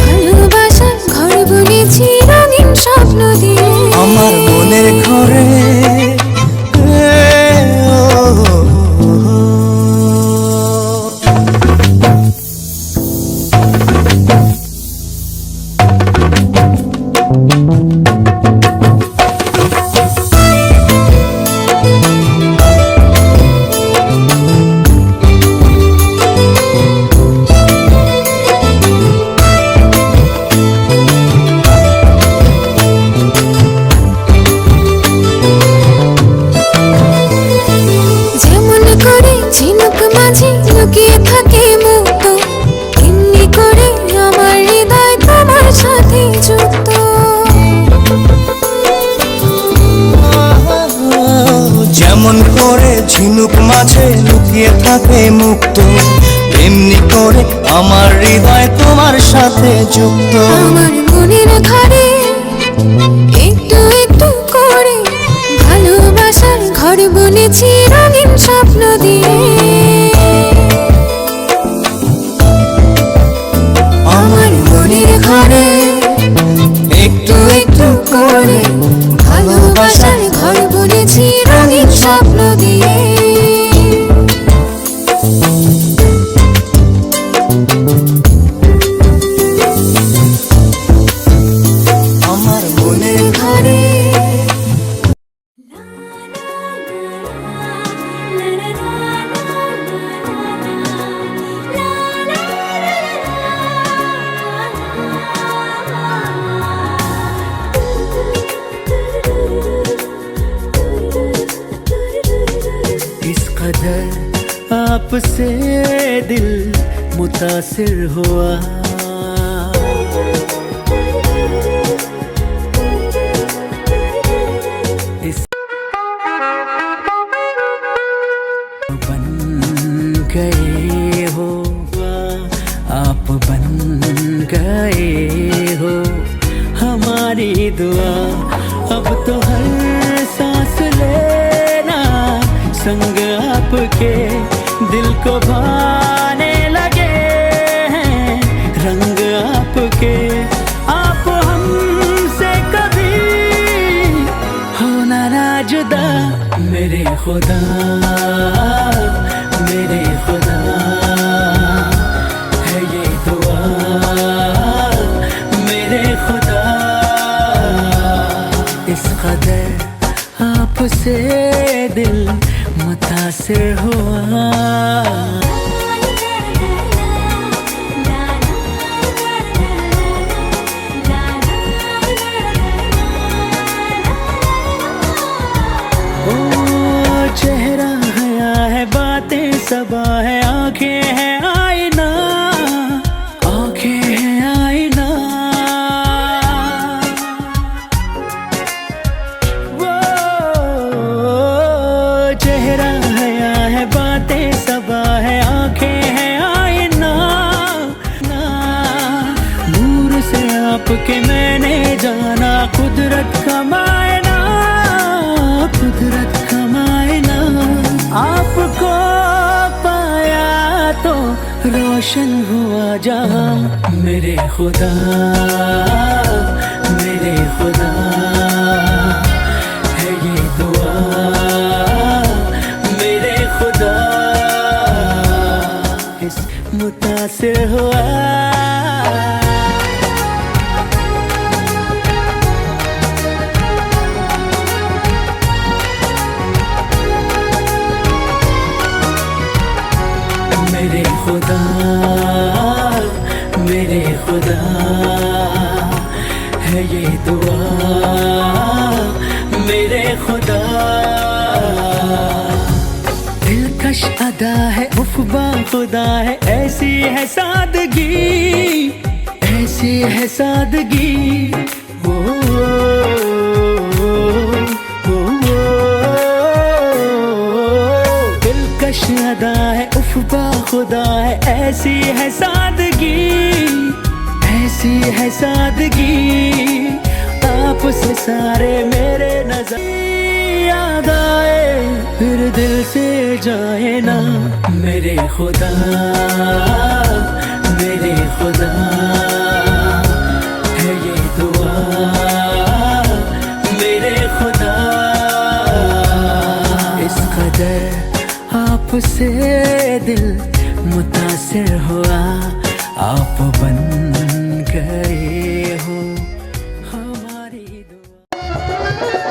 ভালোবাসার ঘর বুনেছি রঙিন স্বপ্ন দিয়ে। আমার মনের ঘরে যেমন করে ঝিনুক মাঝে লুকিয়ে থাকে মুক্ত, এমনি করে আমার হৃদয় তোমার সাথে যুক্ত। যেমন করে ঝিনুক মাঝে লুকিয়ে থাকে মুক্ত, তেমনি করে আমার হৃদয় তোমার সাথে যুক্ত। আমার মনের ঘরে একটু একটু করে ভালোবাসার ঘর বুনেছি রঙিন স্বপ্ন দিয়ে। আমার মনের ঘরে একটু একটু করে ভালোবাসার ঘর বুনেছি রঙিন স্বপ্ন দিয়ে। আমার মনের ঘরে इस कदर आपसे दिल मुतासिर हुआ, इस बन गए हो, आप बन गए हो हमारी दुआ। अब तो हर सांस लेना संग आपके दिल को भाने लगे हैं रंग आपके। आप हमसे कभी होना ना जुदा, मेरे खुदा मेरे खुदा है ये दुआ मेरे खुदा। इस कदर आपसे दिल मुतासिर हुआ। ओ चेहरा हया है, बातें सबा है, आंखें हैं आईना, आंखें हैं आईना। वो चेहरा हया है, बातें सबा है, आंखें हैं आईना। दूर से आपके मैंने जाना कुदरत का मायना, कुदरत का मायना। आपको पाया तो रोशन हुआ जहां मेरे खुदा खुदा है ये दुआ मेरे खुदा इस मुतासिर हुआ मेरे खुदा है ये दुआ मेरे खुदा दिलकश अदा है उफ़बा खुदा है ऐसी है सादगी ऐसी है सादगी ओ, दिलकश अदा है उफ़बा खुदा है ऐसी है सादगी ऐसी है सादगी आपसे सारे मेरे नजर याद आए फिर दिल से जाए ना मेरे खुदा है ये दुआ मेरे खुदा इस कदर आपसे दिल मुतासिर हुआ आप बन गए हो हमारी दुआ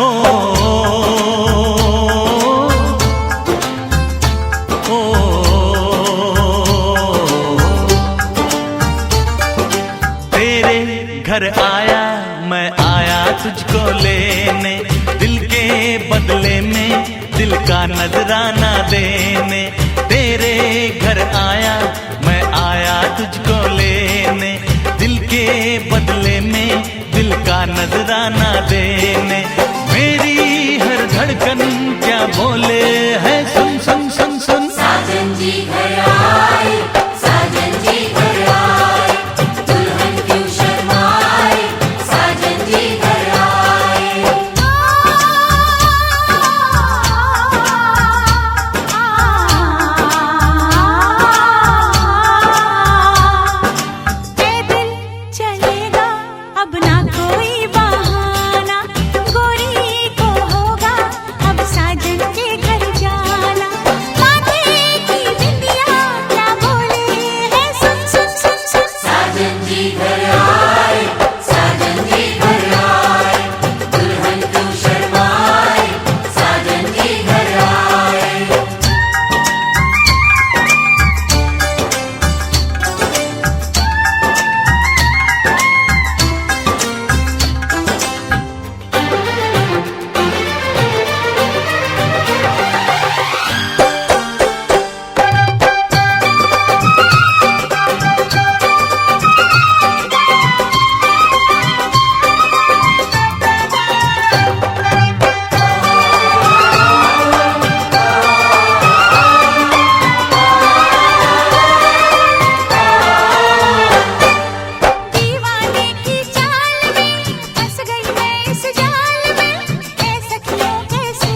हो ओ, तेरे घर आया मैं आया तुझको लेने, दिल के बदले में दिल का नजराना देने। तेरे घर आया मैं आया तुझको लेने, दिल के बदले में दिल का नजराना देने। मेरी हर धड़कन क्या बोले है, सुन सुन सुन सुन। साजन जी घर आए, साजन जी घर आए, दुल्हन क्यों शर्माए, साजन जी घर आए। पैदल चलेगा अब ना कोई बहाना, गोरी को होगा अब साजन के घर जाना। माथे की बिंदिया क्या बोले है, सुन सुन सुन सुन। साजन जी घर आए, साजन जी घर आए, दुल्हन क्यों शर्माए, साजन जी घर आए। दीवाने की चाल में फंस गई मैं इस जाल में, ऐ सखियों कैसे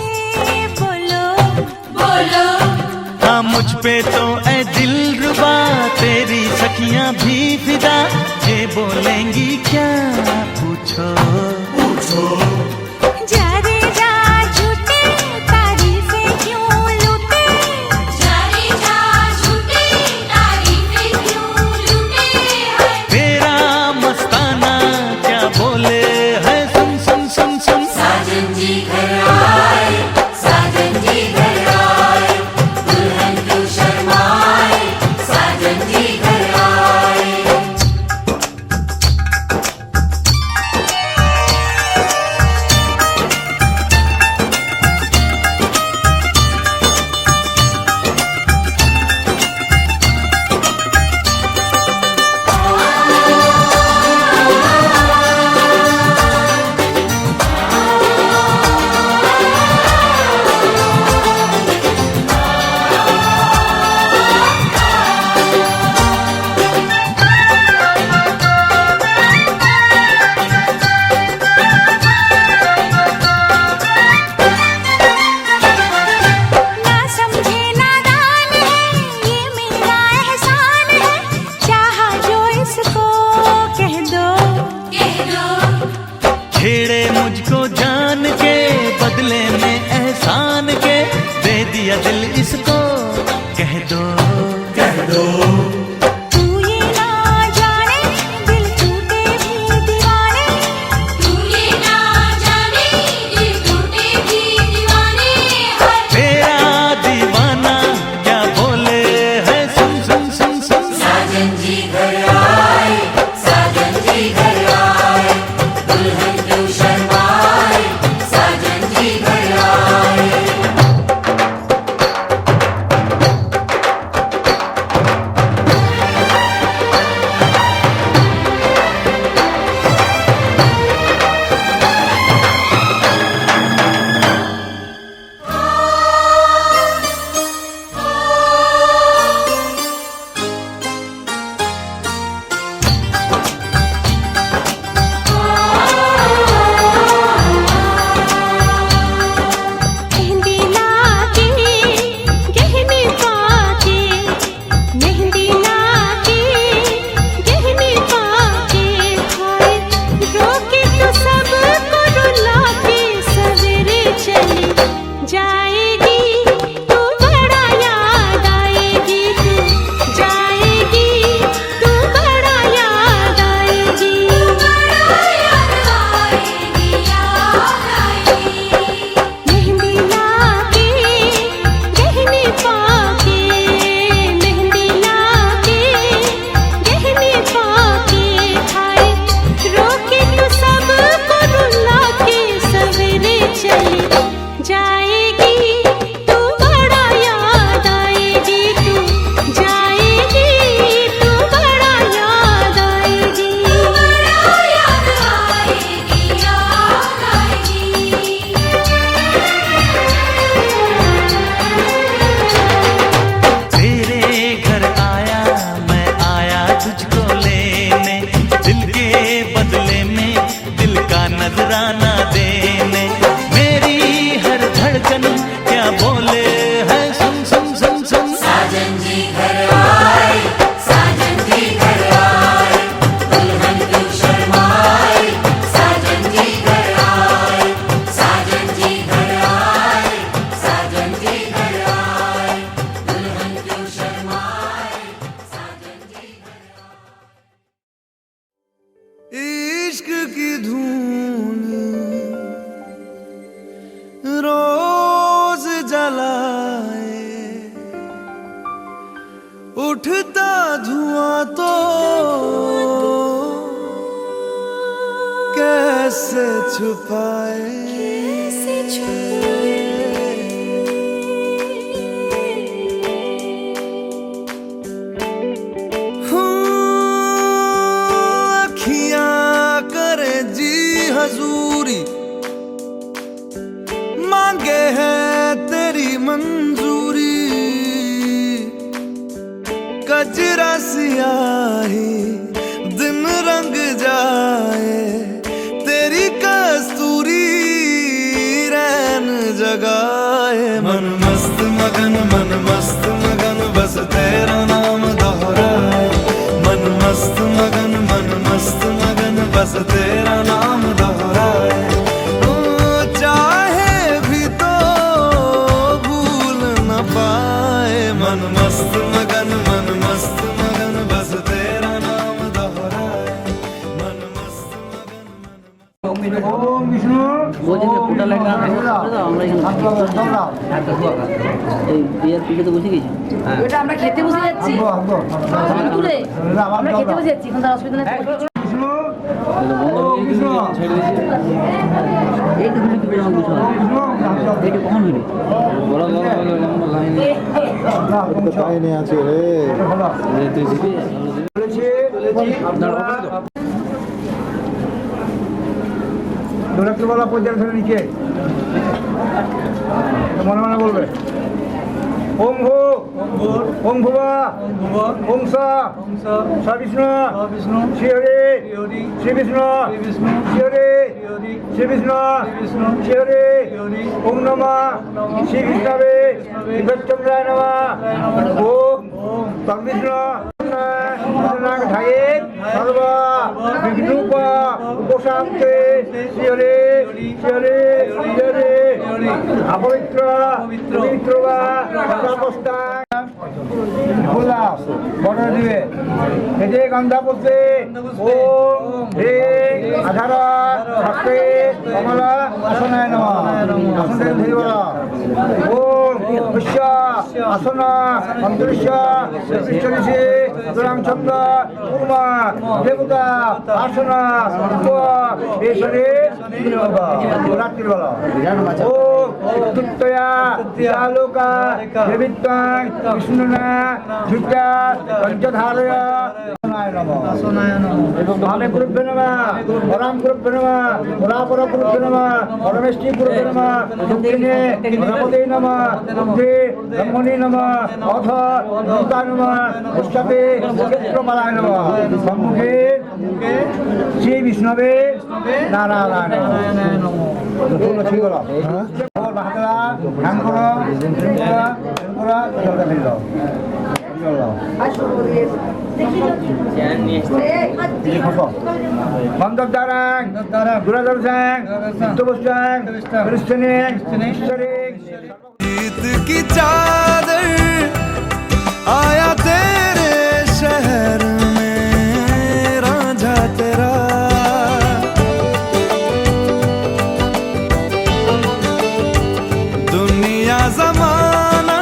बोलो बोलो हाँ मुझ पे तो ऐ दिल रुबा, तेरी सखियां भी फिदा। ये बोलेंगी क्या पूछो, जा रे जा झूठे तारीफें क्यों लूटे, जारी जा झूठी तारीफें क्यों लूटे हैं। तेरा मस्ताना क्या बोले है, सुन सुन सुन सुन। साजन जी घर आए, साजन जी घर आए, दुल्हन क्यों शर्माए, साजन जी घर आए। ना समझे नादान है ये मेरा एहसान है, चाहा जो इसको कह दो। कह दो छेड़े मुझको जान के बदले में एहसान के, दे दिया दिल इसको कह दो। तू ये ना जाने दिल टूटे भी दीवाने, तू ये ना जाने दिल टूटे भी दीवाने हैं। तेरा दीवाना क्या बोले है, सुन सुन सुन सुन। साजन जी घर आए, साजन जी घर आए, दुल्हन क्यों शर्माए, साजन जी घर आए। छुपाए कैसे छुपाए अखियां करे जी हजूरी मांगे है तेरी मंजूरी कजरा सियाही दिन रंग जाए तेरी कस्तूरी रैन जगाए मन मस्त मगन बस तेरा नाम दोहराए मन मस्त मगन बस तेरा नाम दोहराए ओ चाहे भी तो भूल न पाए मन मस्त मगन बस तेरा नाम दोहराए मन मस्त मगन ओम विष्णु বলছেন যে ফুটা লাইট না থাকলে আমরা এখানে এই বিয়ের পিঠে তো বসে গেছি ওটা আমরা খেতে বসে যাচ্ছি দূরে আমরা খেতে বসে যাচ্ছি এখন তার অসুবিধা নেই বিষ্ণু ওম বিষ্ণু এই তো কিছু পিঠে আমার বুঝতে হবে এইটা কখন হইল বড় লাইনে আছে রে তুই জিবি দোলাকে বলা পর্যায়ে ধরে নিচে মনে মনে বলবে ওম ভূ ওম ভুবা ওম সা বিষ্ণু শ্রী হরি শ্রী বিষ্ণু শ্রী হরি শ্রী বিষ্ণু শ্রী হরি ওম নমঃ শ্রী বিষ্ণবে বিশ্বচন্দ্রায় নমঃ ওম তং বিষ্ণু ধায়ে সর্ব বিঘ্নুপ উপশান্তে শ্রী হরি শ্রী হরি শ্রী হরি অপবিত্র পবিত্র বা অবস্থা বললা বড় দিবে এতে গন্ধা বলতে ওম হে আধার হস্তে কমলা আসনায় নমঃ আসন থেকে ধরে বলা ওম বিশ্ব আসন অন্তরিষ্য বিশ্বরিষে দুরাং ছন্দ উর্মা দেবতা আসনা এসরে রাত্রি বলা ওম তুত্তয়া আলোকা দেবিত্বাং বিষ্ণুনা ধৃত্যা পঞ্চধারয় আসনায় নমঃ ভাবে গুরুভ্যো নমঃ পরাম গুরুভ্যো নমঃ পরাপর গুরুভ্যো নমঃ পরমেষ্টি গুরুভ্যো নমঃ দক্ষিণে গণপতি নমঃ উদ্ধে ব্রহ্মণি নমঃ অথ দুর্গা নমঃ পশ্চাতে ক্ষেত্রপালায় নমঃ সম্মুখে শ্রী বিষ্ণবে নারায়ণ নমঃ ঠিক হলো বাহাদুরা ধ্যান করো জলটা ফেল বন্ধব দ্বারাং দুরাধর স্যাং বিদ্যবস স্যাং খ্রিস্টানিক ঈশ্বরিক जीत की चादर आया तेरे शहर में रांझा तेरा दुनिया जमाना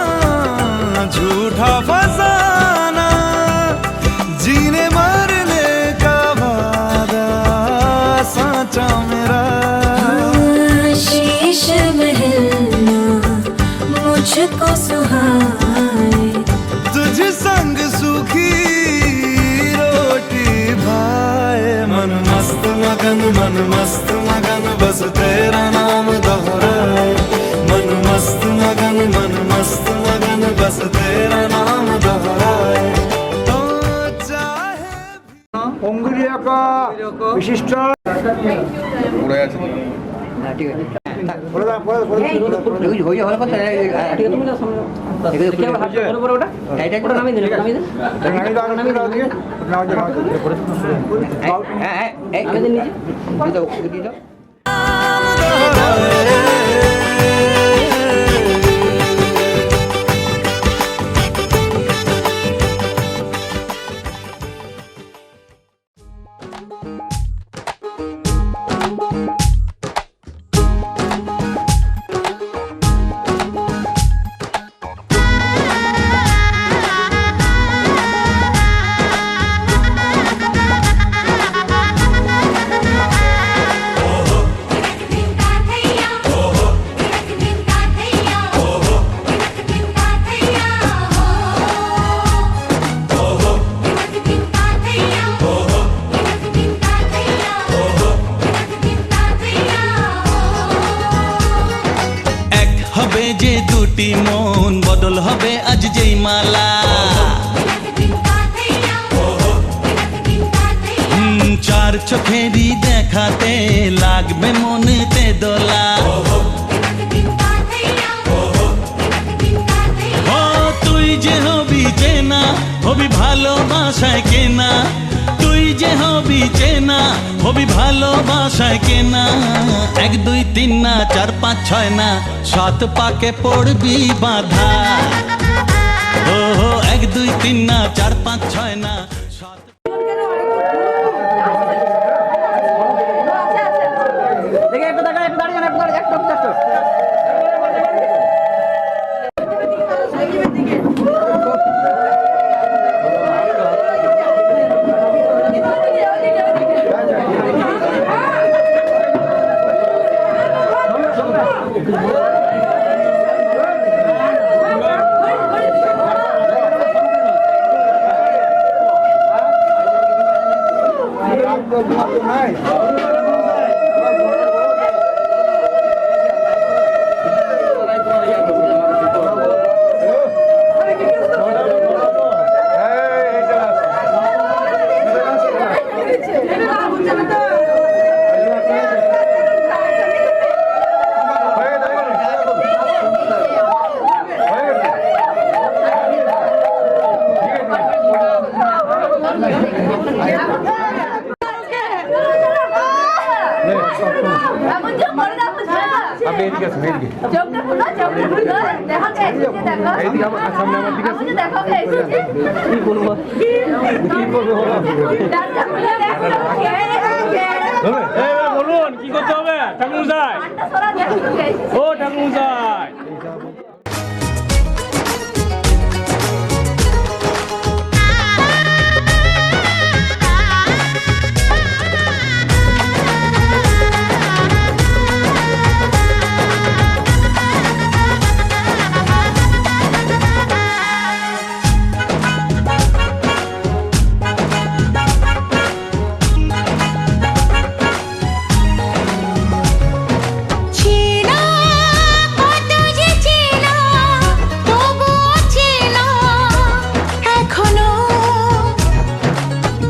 झूठा फसाना जीने मरने का वादा साचा मेरा शीश महलना मुझको सुहाए तुझ संग सुखी रोटी भाए मन मस्त मगन बस तेरा नाम दोहराए मन मस्त मगन बस तेरा नाम दोहराए तो चाहे অঙ্গুলিয়ক বিশিষ্ট হ্যাঁ ঠিক আছে বলে দাও, বলে দাও, বলে দাও। হয়ে যাওয়ার কথা ঠিক আছে তুমি যাও সামনে দেখে হাত করে পরে ওটা এইটা করে নামিয়ে দিন নামিয়ে দিন নামিয়ে দাও, নামিয়ে দাও, দিকে। নাও, নাও, নাও। হ্যাঁ হ্যাঁ এই নামিয়ে দিন নিচে দাও দিয়ে দাও দুটি মন বদল হবে আজ যেই মালা চার চোখেরই দেখাতে লাগবে মনেতে দোলা ও তুই যে হবি চেনা হবি ভালোবাসায় কেনা তুই যে হবি চেনা হবি ভালোবাসায় কেনা 1 2 3 না 4 5 6 না 7 পাকে পড়বি বাধা ও 1 2 3 না 4 5 6 না 7 দেখে একটু দাঁড়িয়ে একটু বলুন কি করতে হবে ঠাকুর মশাই ও ঠাকুর মশাই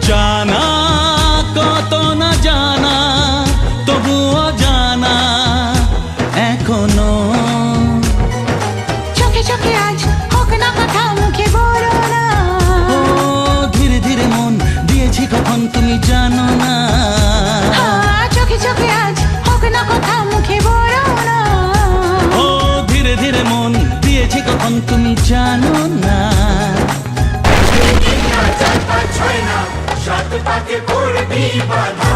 জানা কত না জানা তবুও জানা এখনো চোখে চোখে আজ হোক না কথা মুখে বলো না ও ধীরে ধীরে মন দিয়েছি কখন তুমি জানো না চোখে চোখে আজ হোক না কথা মুখে বলো না ও ধীরে ধীরে মন দিয়েছি কখন তুমি জানো না 4 5 6 না 7 পাকে পড়বি বাধা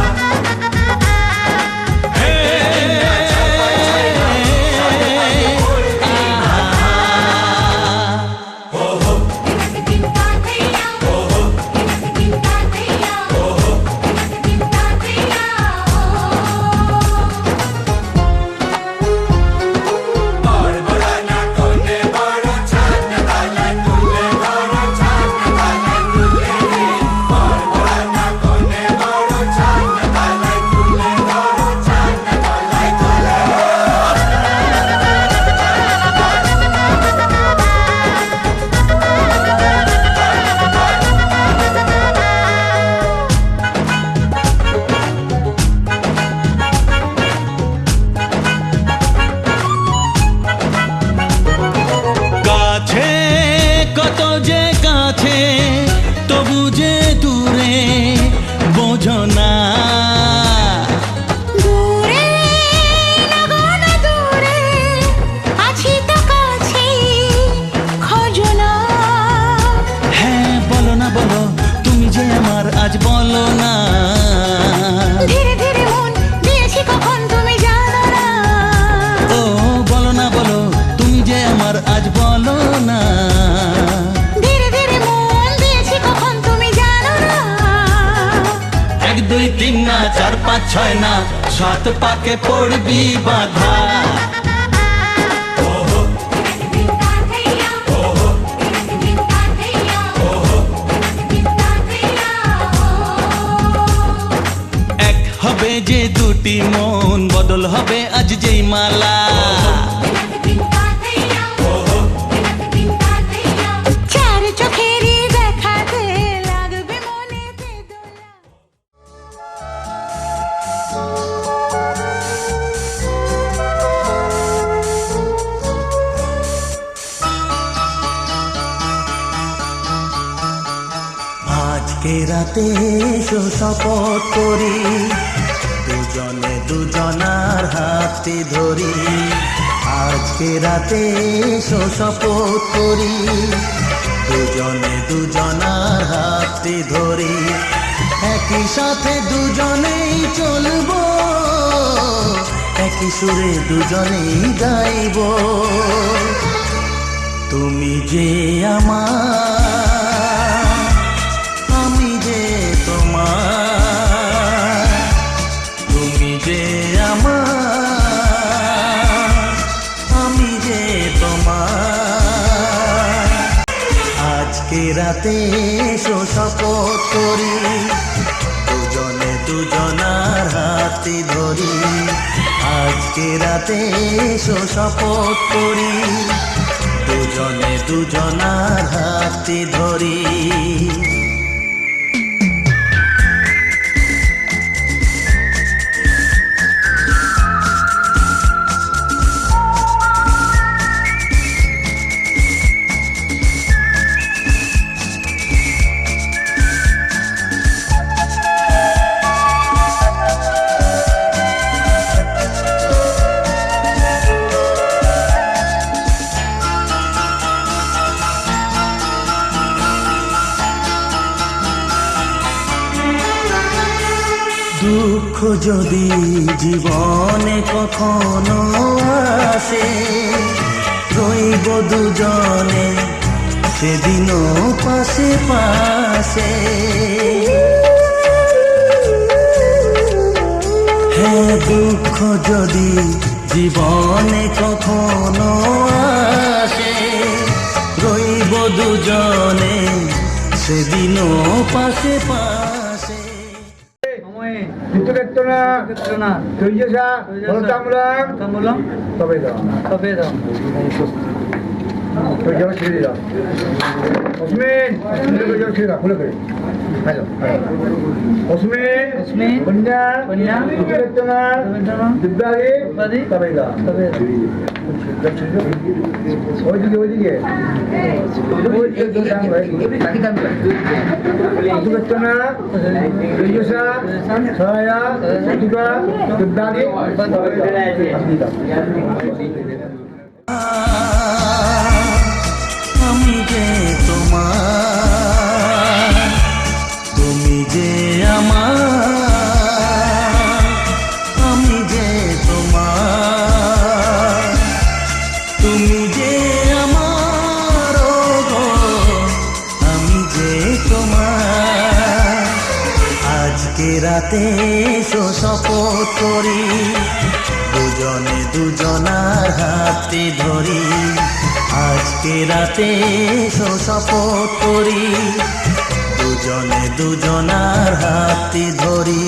কত যে কাছে তবু যে দূরে বোঝো না দূরে লাগানো দূরে আছি তো কাছে খোঁজো না হ্যাঁ বলো না বলো তুমি যে আমার আজ বলো না ধীরে ধীরে মন দিয়েছি কখন তুমি জানো না ও বলো না বলো তুমি যে আমার আজ বলো না ধীরে ধীরে মন দিয়েছি কখন তুমি জানো না 1 2 3 না 4 5 6 না 7 পাকে পড়বি বাধা এক হবে যে দুটি মন বদল হবে আজ যেই মালা আজকে রাতে এসো শপথ করি দুজনে দুজনার হাতে ধরি আজকে রাতে এসো শপথ করি দুজনে দুজনার হাতে ধরি একই সাথে দুজনেই চলবো একই সুরে দুজনেই গাইব তুমি যে আমার আমি যে তোমার তুমি যে আমার আমি যে তোমার আজকে রাতে এসো শপথ করি দুজনে দুজনার হাতে ধরি আজকে রাতে এসো শপথ করি দুজনে দুজনার হাতে ধরি দুঃখ যদি জীবনে কখনো আসে রইব দুজনে সেদিনও পাশে পাশে হ্যাঁ দুঃখ যদি জীবনে কখনো আসে রইব দুজনে সেদিনও পাশে পাশে চিত্তকেতনা তৈজসা ফলতামূলম তবে দাও তৈজস ছেড়ে দাও অস্মিন তৈজস ছেড়ে দাও খুলে করে হ্যালো অস্মিন কন্যা চিত্তকেতনা দিব্যাদি তবে দাও ওইদিকে চিত্তকেতনা তৈজসা সহায়া প্রতিভা দিব্যাদি আমি যে তোমার তুমি যে আমার আমি যে তোমার তুমি যে আমার আমি যে তোমার আজকে রাতে এসো শপথ করি দুজনে দুজনার হাতে ধরি আজকে রাতে এসো শপথ করি দুজনে দুজনার হাতে ধরি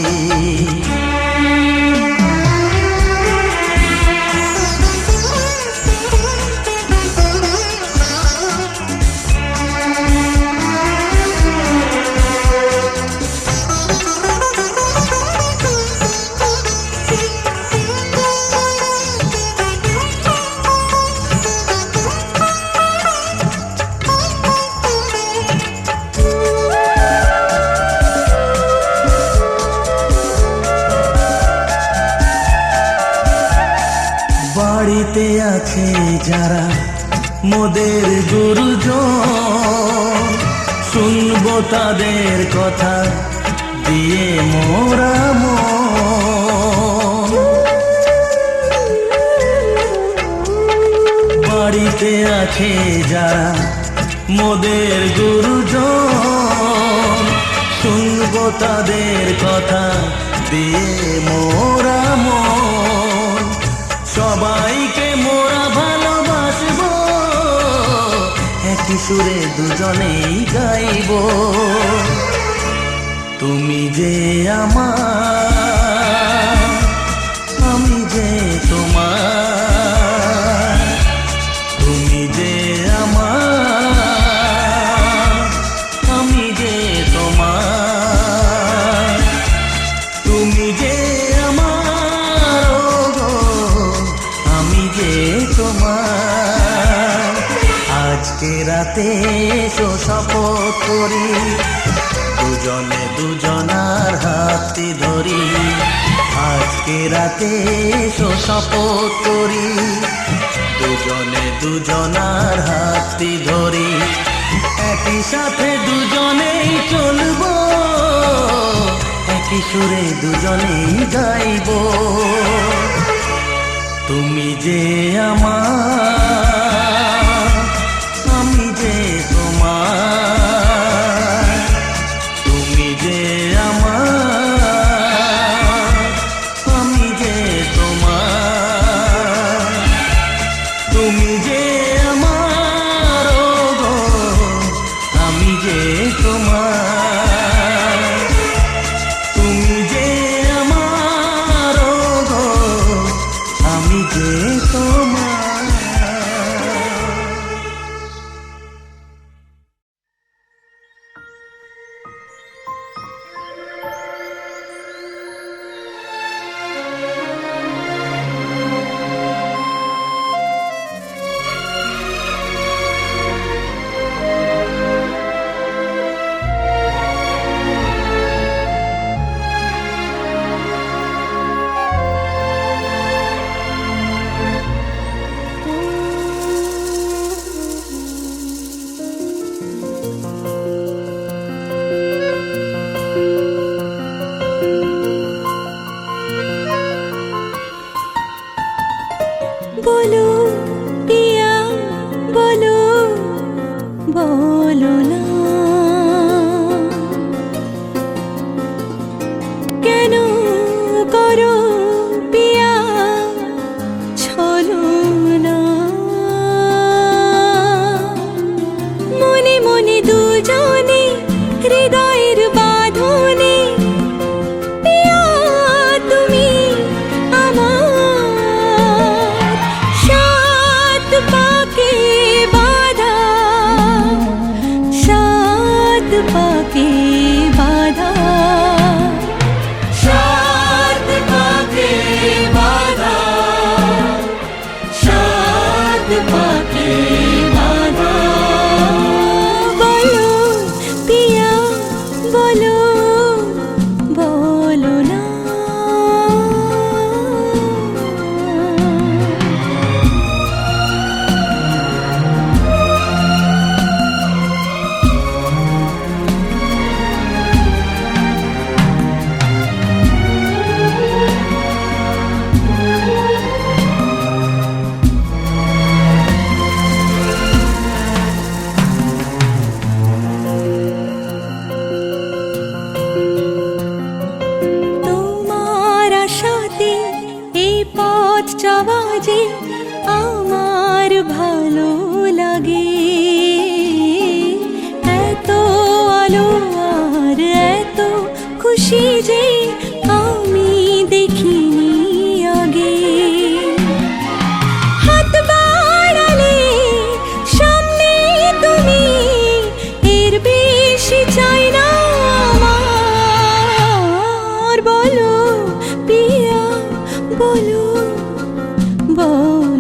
বাড়িতে আছে যারা মোদের গুরুজন শুনবো তাদের কথা দিয়ে মোরা মন বাড়িতে আছে যারা মোদের গুরুজন শুনবো তাদের কথা দিয়ে মোরা মন সবাইকে মোরা ভালোবাসবো একই সুরে দুজনেই গাইব তুমি যে আমার আমি যে তোমার তুমি যে আমার আমি যে তোমার তুমি যে আমার আমি যে তোমার আজকে রাতে এসো শপথ করি দুজনে দুজনার হাতটি ধরি আজকে রাতে এসো শপথ করি দুজনে দুজনার হাতটি ধরি একই সাথে দুজনেই চলবো একই সুরে দুজনেই গাইবো তুমি যে আমার আমি যে তোমার তুমি যে আমার আমি যে তোমার তুমি যে আমার গো আমি যে তোমার তুমি যে আমার গো আমি যে তোমার বলো পিয়া বলো বলো না কেন করো পিয়া ছলো না মনে মনে দুজনে হৃদয়ের বাঁধনে পিয়া তুমি আমার সাত পাকে বাঁধা সাত পাকে বাঁধা সাত পাকে বাঁধা সাত পাকে বাঁধা বলো পিয়া বলো বলো না তোমার আশাতে এই পথ চলা যে আমার ভালো লাগে এত আলো আর এত খুশি যে আমি দেখিনি আগে হাত বাড়ালে সামনে তুমি এর বেশি চাই না আমার বলো পিয়া বলো বলো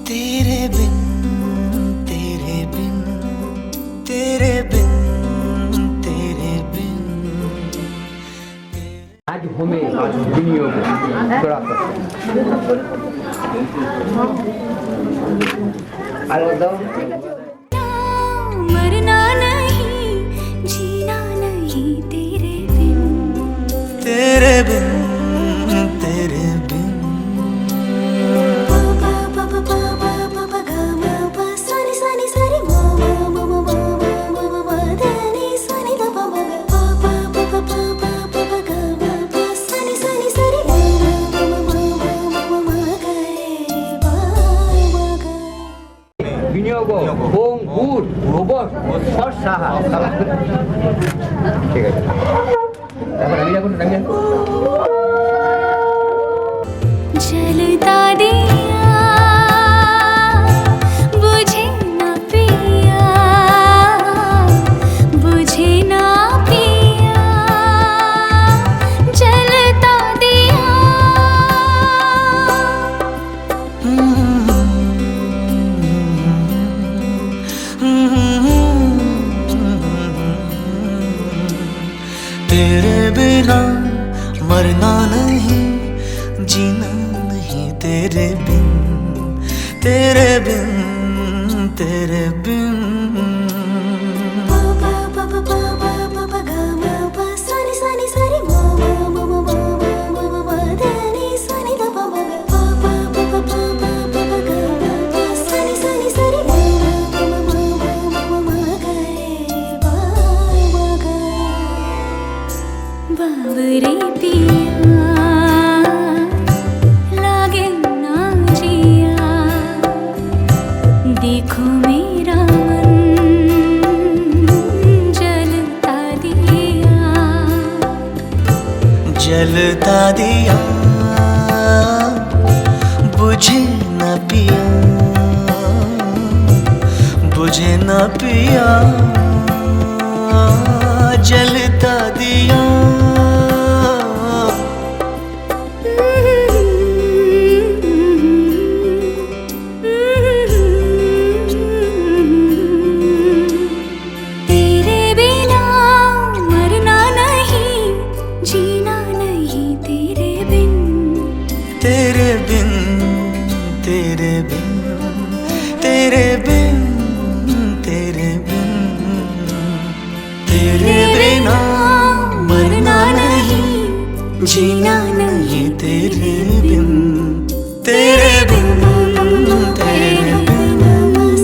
तेरे बिन तेरे बिन तेरे बिन तेरे बिन আজ হোমে বিনিয়োগ করা আর দাও मरना नहीं जीना नहीं तेरे बिन तेरे बिन तेरे बिन पापा पापा पापा पापा गा मा पा सनी सनी सरी मा मा मा मा मा मा मा मा धनी सनी दा पा मा पापा पापा पापा पापा गा मा पा सनी सनी सरी मा मा मा मा मा मा गा रे मा मा गा বিনিয়োগ হোম গুড রোবট সাহা ঠিক আছে তারপর আমি যাবো जलता दिया बुझे ना पिया बुझे ना पिया जलता दिया तेरे बिना मरना नहीं जीना नहीं तेरे बिन तेरे बिन तेरे बिन पापा पापा पापा पापा गा मा पा सनी सनी सरी मा मा मा मा मा मा मा मा धनी सनी दा पा मा पापा पापा पापा पापा गा मा पा सनी सनी सरी मा मा मा मा मा मा गा रे मा मा गा बाबरे पिया लागे ना जिया देखो मेरा मन जलता दिया जलता दिया बुझे न पिया बुझे न पिया जलता दिया तेरे बिना मरना नहीं जीना नहीं तेरे बिन तेरे बिन तेरे बिन तेरे बिन तेरे बिन तेरे बिना मरना नहीं जीना नहीं तेरे बिन तेरे बिन तेरे बिन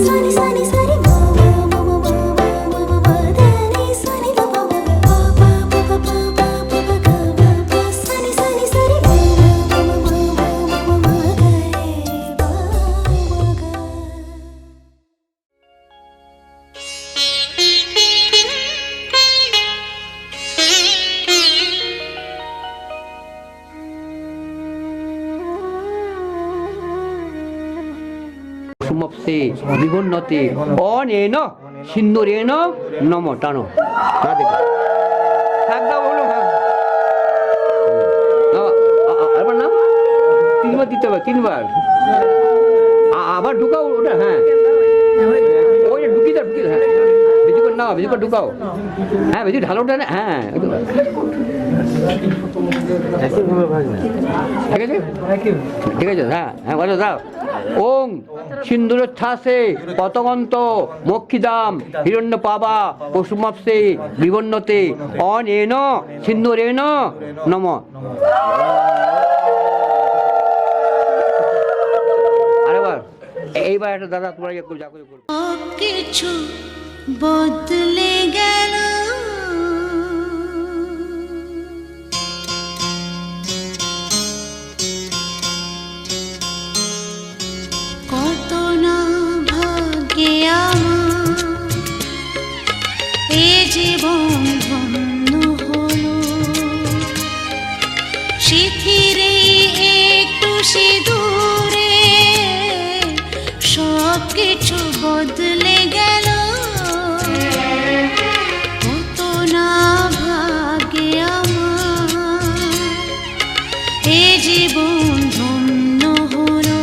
सनी सनी सरी मा मा मा मा मा मा मा धनी सनी दा पा मा पापा पापा पापा पापा गा मा पा सनी सनी सरी मा मा मा मा मा मा गा रे मा मा गा সুমপসে বিগন্নতে অনেন সিন্দুরেন নম টানো না দেখো থাক দাও বলো আবার নাম তিনবার দিতে হবে তিনবার আবার ঢুকাও ওটা হ্যাঁ ওই ঢুকি দাও ঢুকি হ্যাঁ বিজু করে নাও বিজু করে ঢুকাও হ্যাঁ বিজু ঢালো ওটা না হ্যাঁ ঠিক আছে ঠিক আছে হ্যাঁ হ্যাঁ বলো দাও ওং সিন্দুরোচ্ছ্বাসে পতগন্ত মক্ষিদাম হিরণ্য পাবা পশুমাপসে বিবন্নতে অনেন সিন্দুরেন নম আরেবার এইবার একটা দাদা তোমরা একটু যা করে করবে কিছু বদলে গেল কত না ভাগ্যে আমার এ জীবন ধন্য হলো শিথিরে একটু সিঁদুরে সব কিছু বদলে গেল কত না ভাগ্যে আমার এ জীবন ধন্য হলো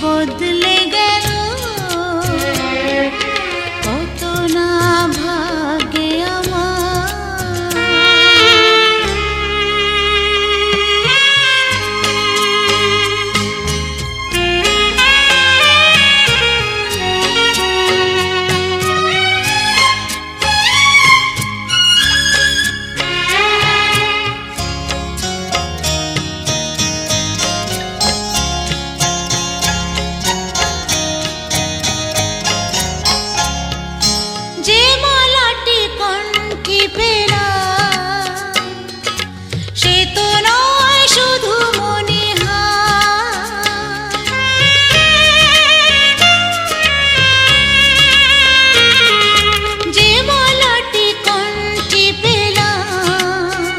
বদলে গেল কত না ভাগে যে মালাটি কণ্ঠে পেলাম সে তো নয় শুধু মনে যে মালাটি কণ্ঠে পেলাম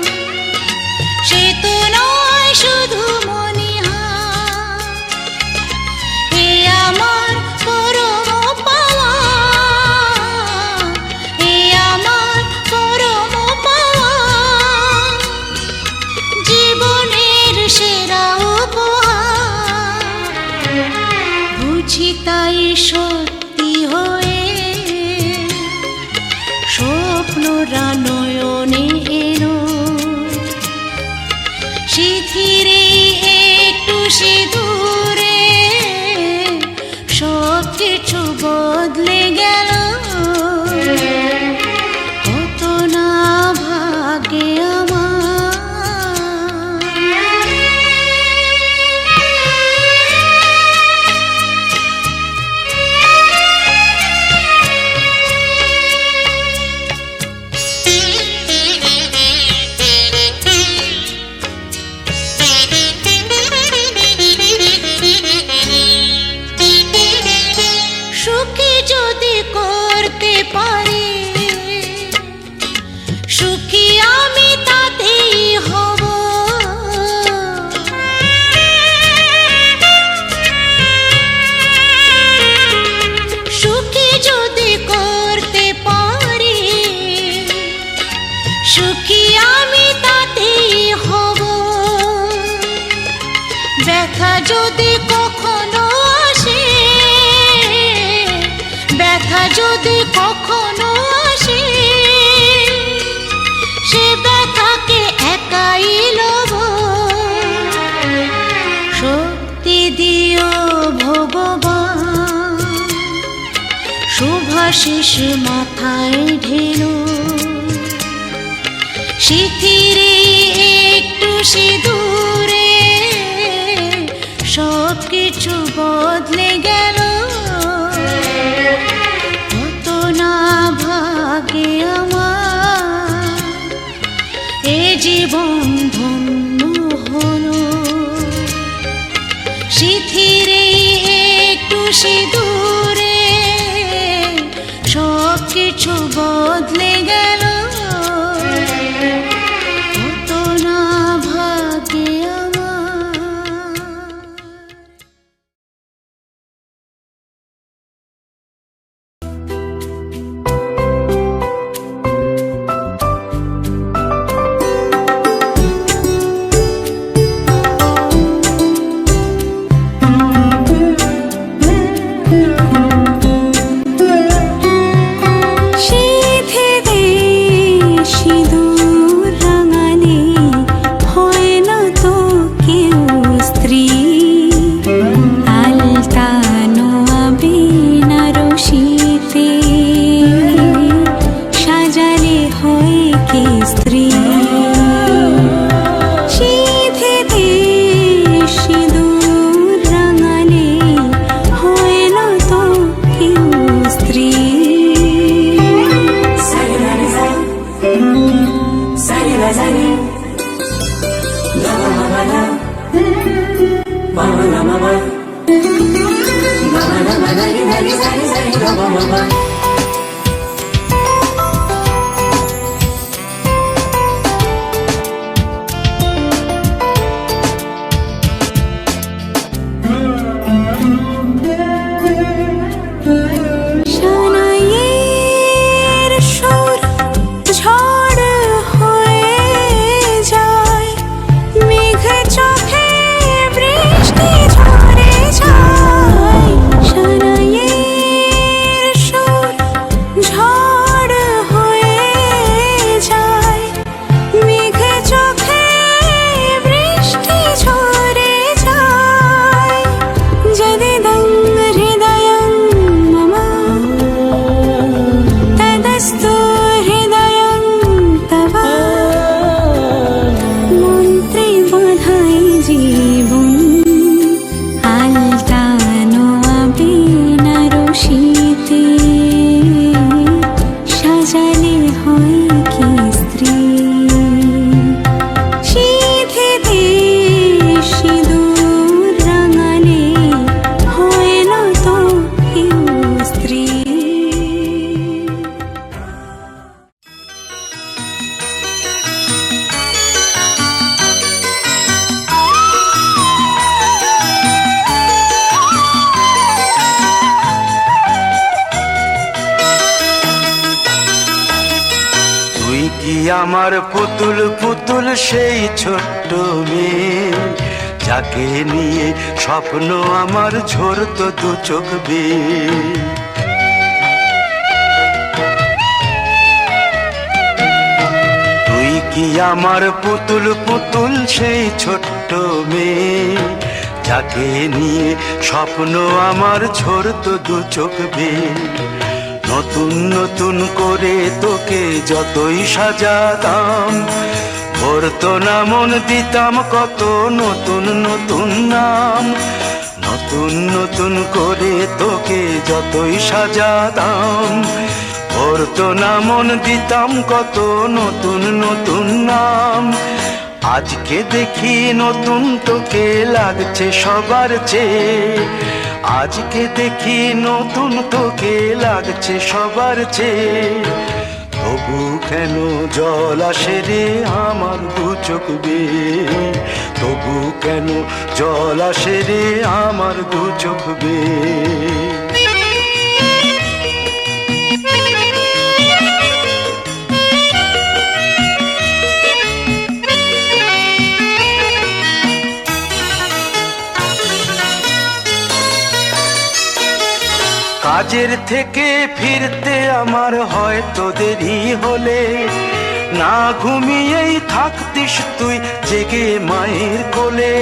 সে তো নয় শুধু মনে এ আমার পরম পাওয়া এ আমার পরম পাওয়া জীবনের সেরা উপহার বুঝি তাই সত্যি হয়ে স্বপ্নরা নয়নে এলো শিথিরে একটু সিঁদুরে সব কিছু বদলে গেল কত না ভাগে সুখী যদি করতে পারি সুখী আমি তাতেই হব সুখী যদি করতে পারি সুখী আমি তাতেই হব ব্যথা যদি কখনো আসে ব্যথা যদি কখনো আসে সে ব্যথাকে একাই লব শক্তি দিও ভগবান শুভাশিস মাথায় ঢেলো শিথিরে একটু সিঁদুরে সব কিছু বদলে গেল কত না ভাগে আমার এ জীবন ধন্য হলো শিথিরে একটু সিঁদুরে সব কিছু বদলে গেল কত না ভাগে চোখে বৃষ্টি ঝরে যায় আমার পুতুল পুতুল সেই ছোট্ট মেয়ে, যাকে নিয়ে স্বপ্ন আমার ঝরতো দু চোখ বেয়ে। তুই কি আমার পুতুল পুতুল সেই ছোট্ট মেয়ে, যাকে নিয়ে স্বপ্ন আমার ঝরতো দু চোখ বেয়ে। নতুন নতুন করে তোকে যতই সাজাতাম, ভরতো না মন, দিতাম কত নতুন নতুন নাম। নতুন নতুন করে তোকে যতই সাজাতাম, ভরতো না মন, দিতাম কত নতুন নতুন নাম। আজকে দেখি নতুন তোকে লাগছে সবার চেয়ে, আজকে দেখি নতুন তোকে লাগছে সবার চেয়ে। তবু কেন জল আসে রে আমার দু চোখ বেয়ে, তবু কেন জল আসে রে আমার দু চোখ বেয়ে। কাজের থেকে ফিরতে আমার হয়তো দেরি হলে, না ঘুমিয়েই থাকতিস তুই জেগে মায়ের কোলে।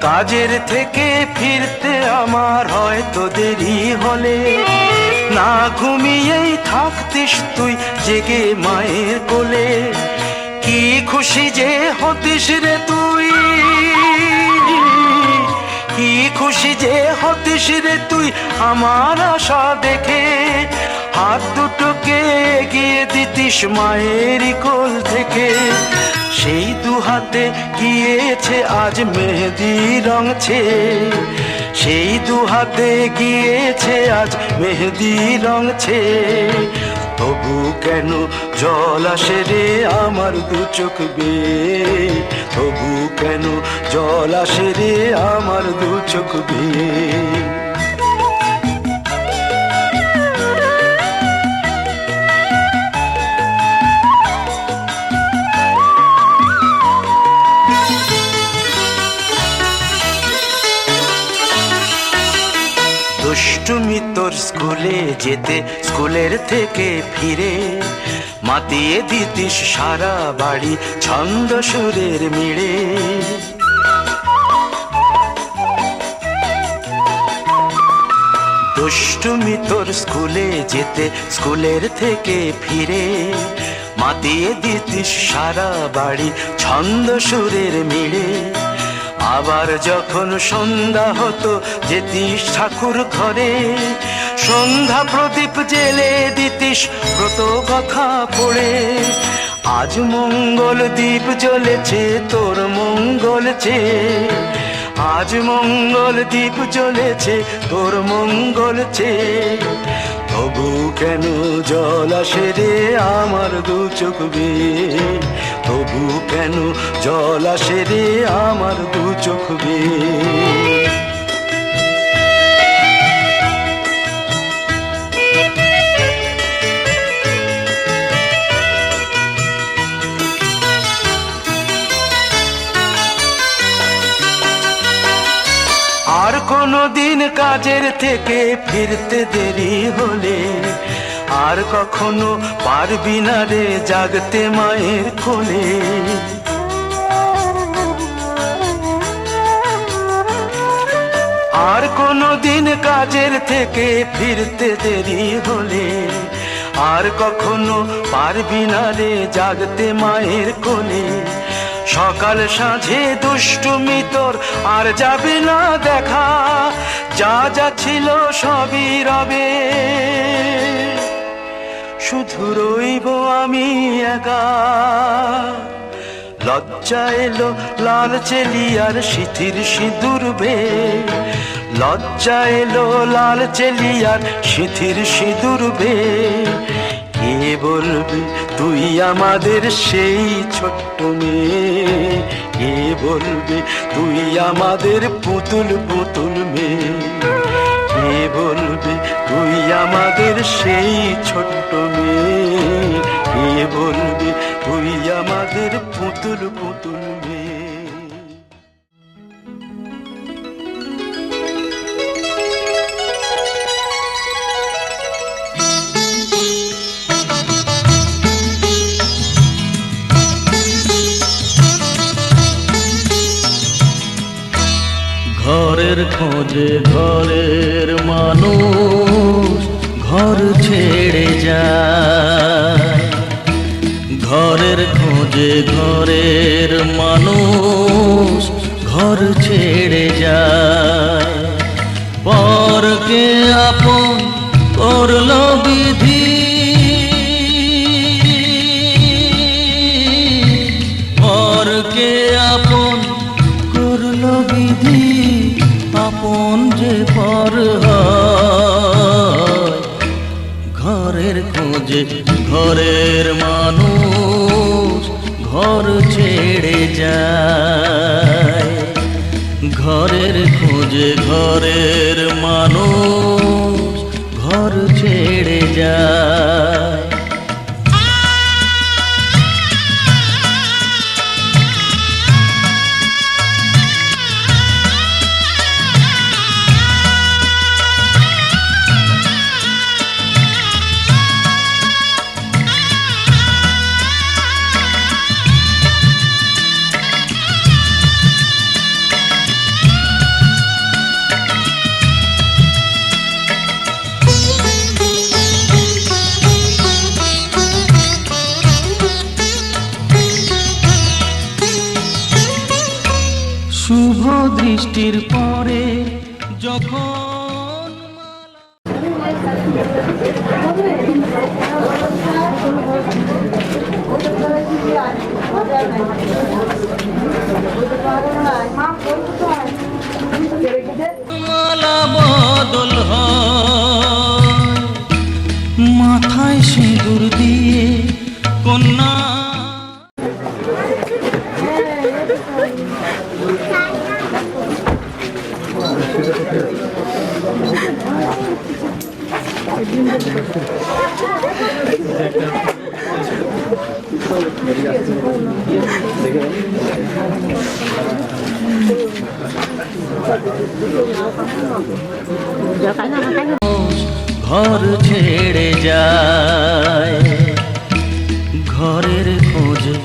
কাজের থেকে ফিরতে আমার হয়তো দেরি হলে, না ঘুমিয়েই থাকতিস তুই জেগে মায়ের কোলে। কি খুশি যে হতিস রে তুই, কি খুশি যে হতিস রে তুই আমার আশা দেখে। হাত দুটোকে এগিয়ে দিতিস মায়ের কোল থেকে, সেই দু হাতে গিয়েছে আজ মেহেদি রং ছেয়ে। সেই দু হাতে গিয়েছে আজ মেহেদি রং ছেয়ে। তবু কেন জল আসে রে আমার দু চোখ বেয়ে, তবু কেন জল আসে রে আমার দু চোখ বেয়ে। দুষ্টুমি তোর স্কুলে যেতে, স্কুলের থেকে ফিরে মাতিয়ে দিতিস সারা বাড়ি ছন্দ সুরের মিড়ে। দুষ্টুমি তোর স্কুলে যেতে, স্কুলের থেকে ফিরে মাতিয়ে দিতিস সারা বাড়ি ছন্দ সুরের মিড়ে। আবার যখন সন্ধ্যা হতো যেতিস ঠাকুর ঘরে, সন্ধ্যা প্রদীপ জেলে দিতিস ব্রত কথা পড়ে। আজ মঙ্গল দ্বীপ জ্বলেছে তোর মঙ্গল চেয়ে, আজ মঙ্গল দ্বীপ জ্বলেছে তোর মঙ্গল চেয়ে। তবু কেন জল আসে রে আমার দু চোখ বেয়ে, তবু কেন জল আসে রে আমার দু চোখ বেয়ে। আর কোনো দিন কাজের থেকে ফিরতে দেরি হলে, আর কখনো পারবি না রে জাগতে মায়ের কোলে। আর কোনো দিন কাজের থেকে ফিরতে দেরি হলে, আর কখনো পারবি না রে জাগতে মায়ের কোলে। সকাল সাঁঝে দুষ্টুমি তোর আর যাবে না দেখা, যা যা ছিল সবই রবে, শুধু রইব আমি একা। লজ্জা এলো লাল চেলিয়ার সিথির সিঁদুর বেয়ে, লজ্জা এলো লাল চেলিয়ার সিথির সিঁদুর বেয়ে। কে বলবি তুই আমাদের সেই ছোট্ট মেয়ে, কে বলবি তুই আমাদের পুতুল পুতুল মেয়ে, কে বলবি তুই আমাদের সেই ছোট্ট মেয়ে, কে বলবে তুই আমাদের পুতুল পুতুল মেয়ে। ঘরের খোঁজে ঘরের মানুষ ঘর ছেড়ে যায়, ঘরের খোঁজে ঘরের মানুষ ঘর ছেড়ে যায়। পরকে আপন করলো বিধি, পরকে আপন করলো বিধি, আপন যে পর হয়। ঘরের খোঁজে ঘরের মানুষ ঘর ছেড়ে যায়, ঘরের খোঁজে ঘরের মানুষ ঘর ছেড়ে যায়। শুভ দৃষ্টির পরে যখন মালা বদল হয়, মাথায় সিঁদুর দিয়ে কন্যা ঘর ছেড়ে যায়, ঘরের খোঁজে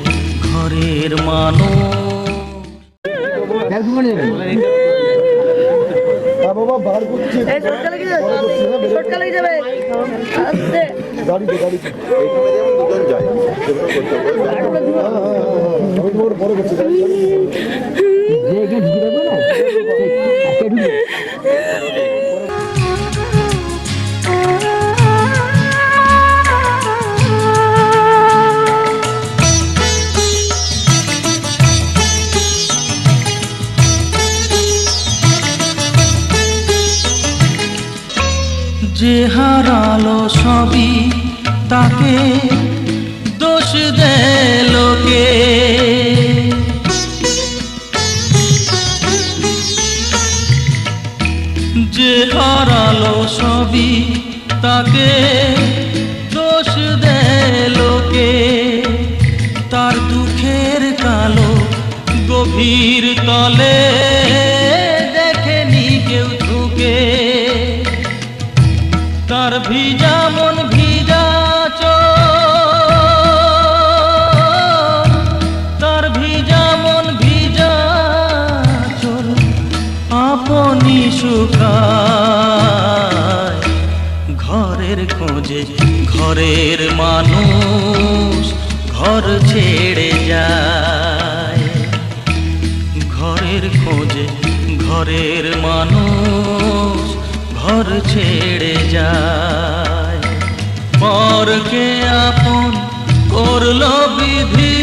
ঘরের মানুষ। বাবা বার করছে গাড়িতে গাড়িতে দুজন যায় বড় করছে যে হারালো সবই তাকে দোষ দেয় লোকে, যে হারালো সবই তাকে দোষ দেয় লোকে। তার দুঃখের কালো গভীর তলে দেখেনি কেউ ঝুঁকে, তার ভিজা মন ভিজা চোখ, তার ভিজা মন ভিজা চোখ আপনি শুকায়। ঘরের খোঁজে ঘরের মানুষ ঘর ছেড়ে যায়, ঘরের খোঁজে ঘরের মানুষ ঘর ছেড়ে যায়। পরকে আপন করলো বিধি,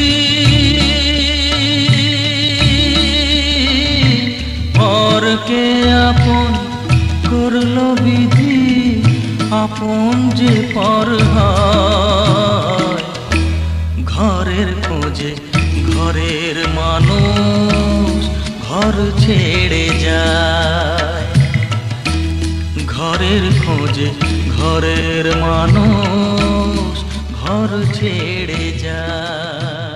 পরকে আপন করলো বিধি, আপন যে পর হয়। ঘরের খোঁজে ঘরের মানুষ ঘর ছেড়ে যায়, ঘরের খোঁজে ঘর ছেড়ে যায়।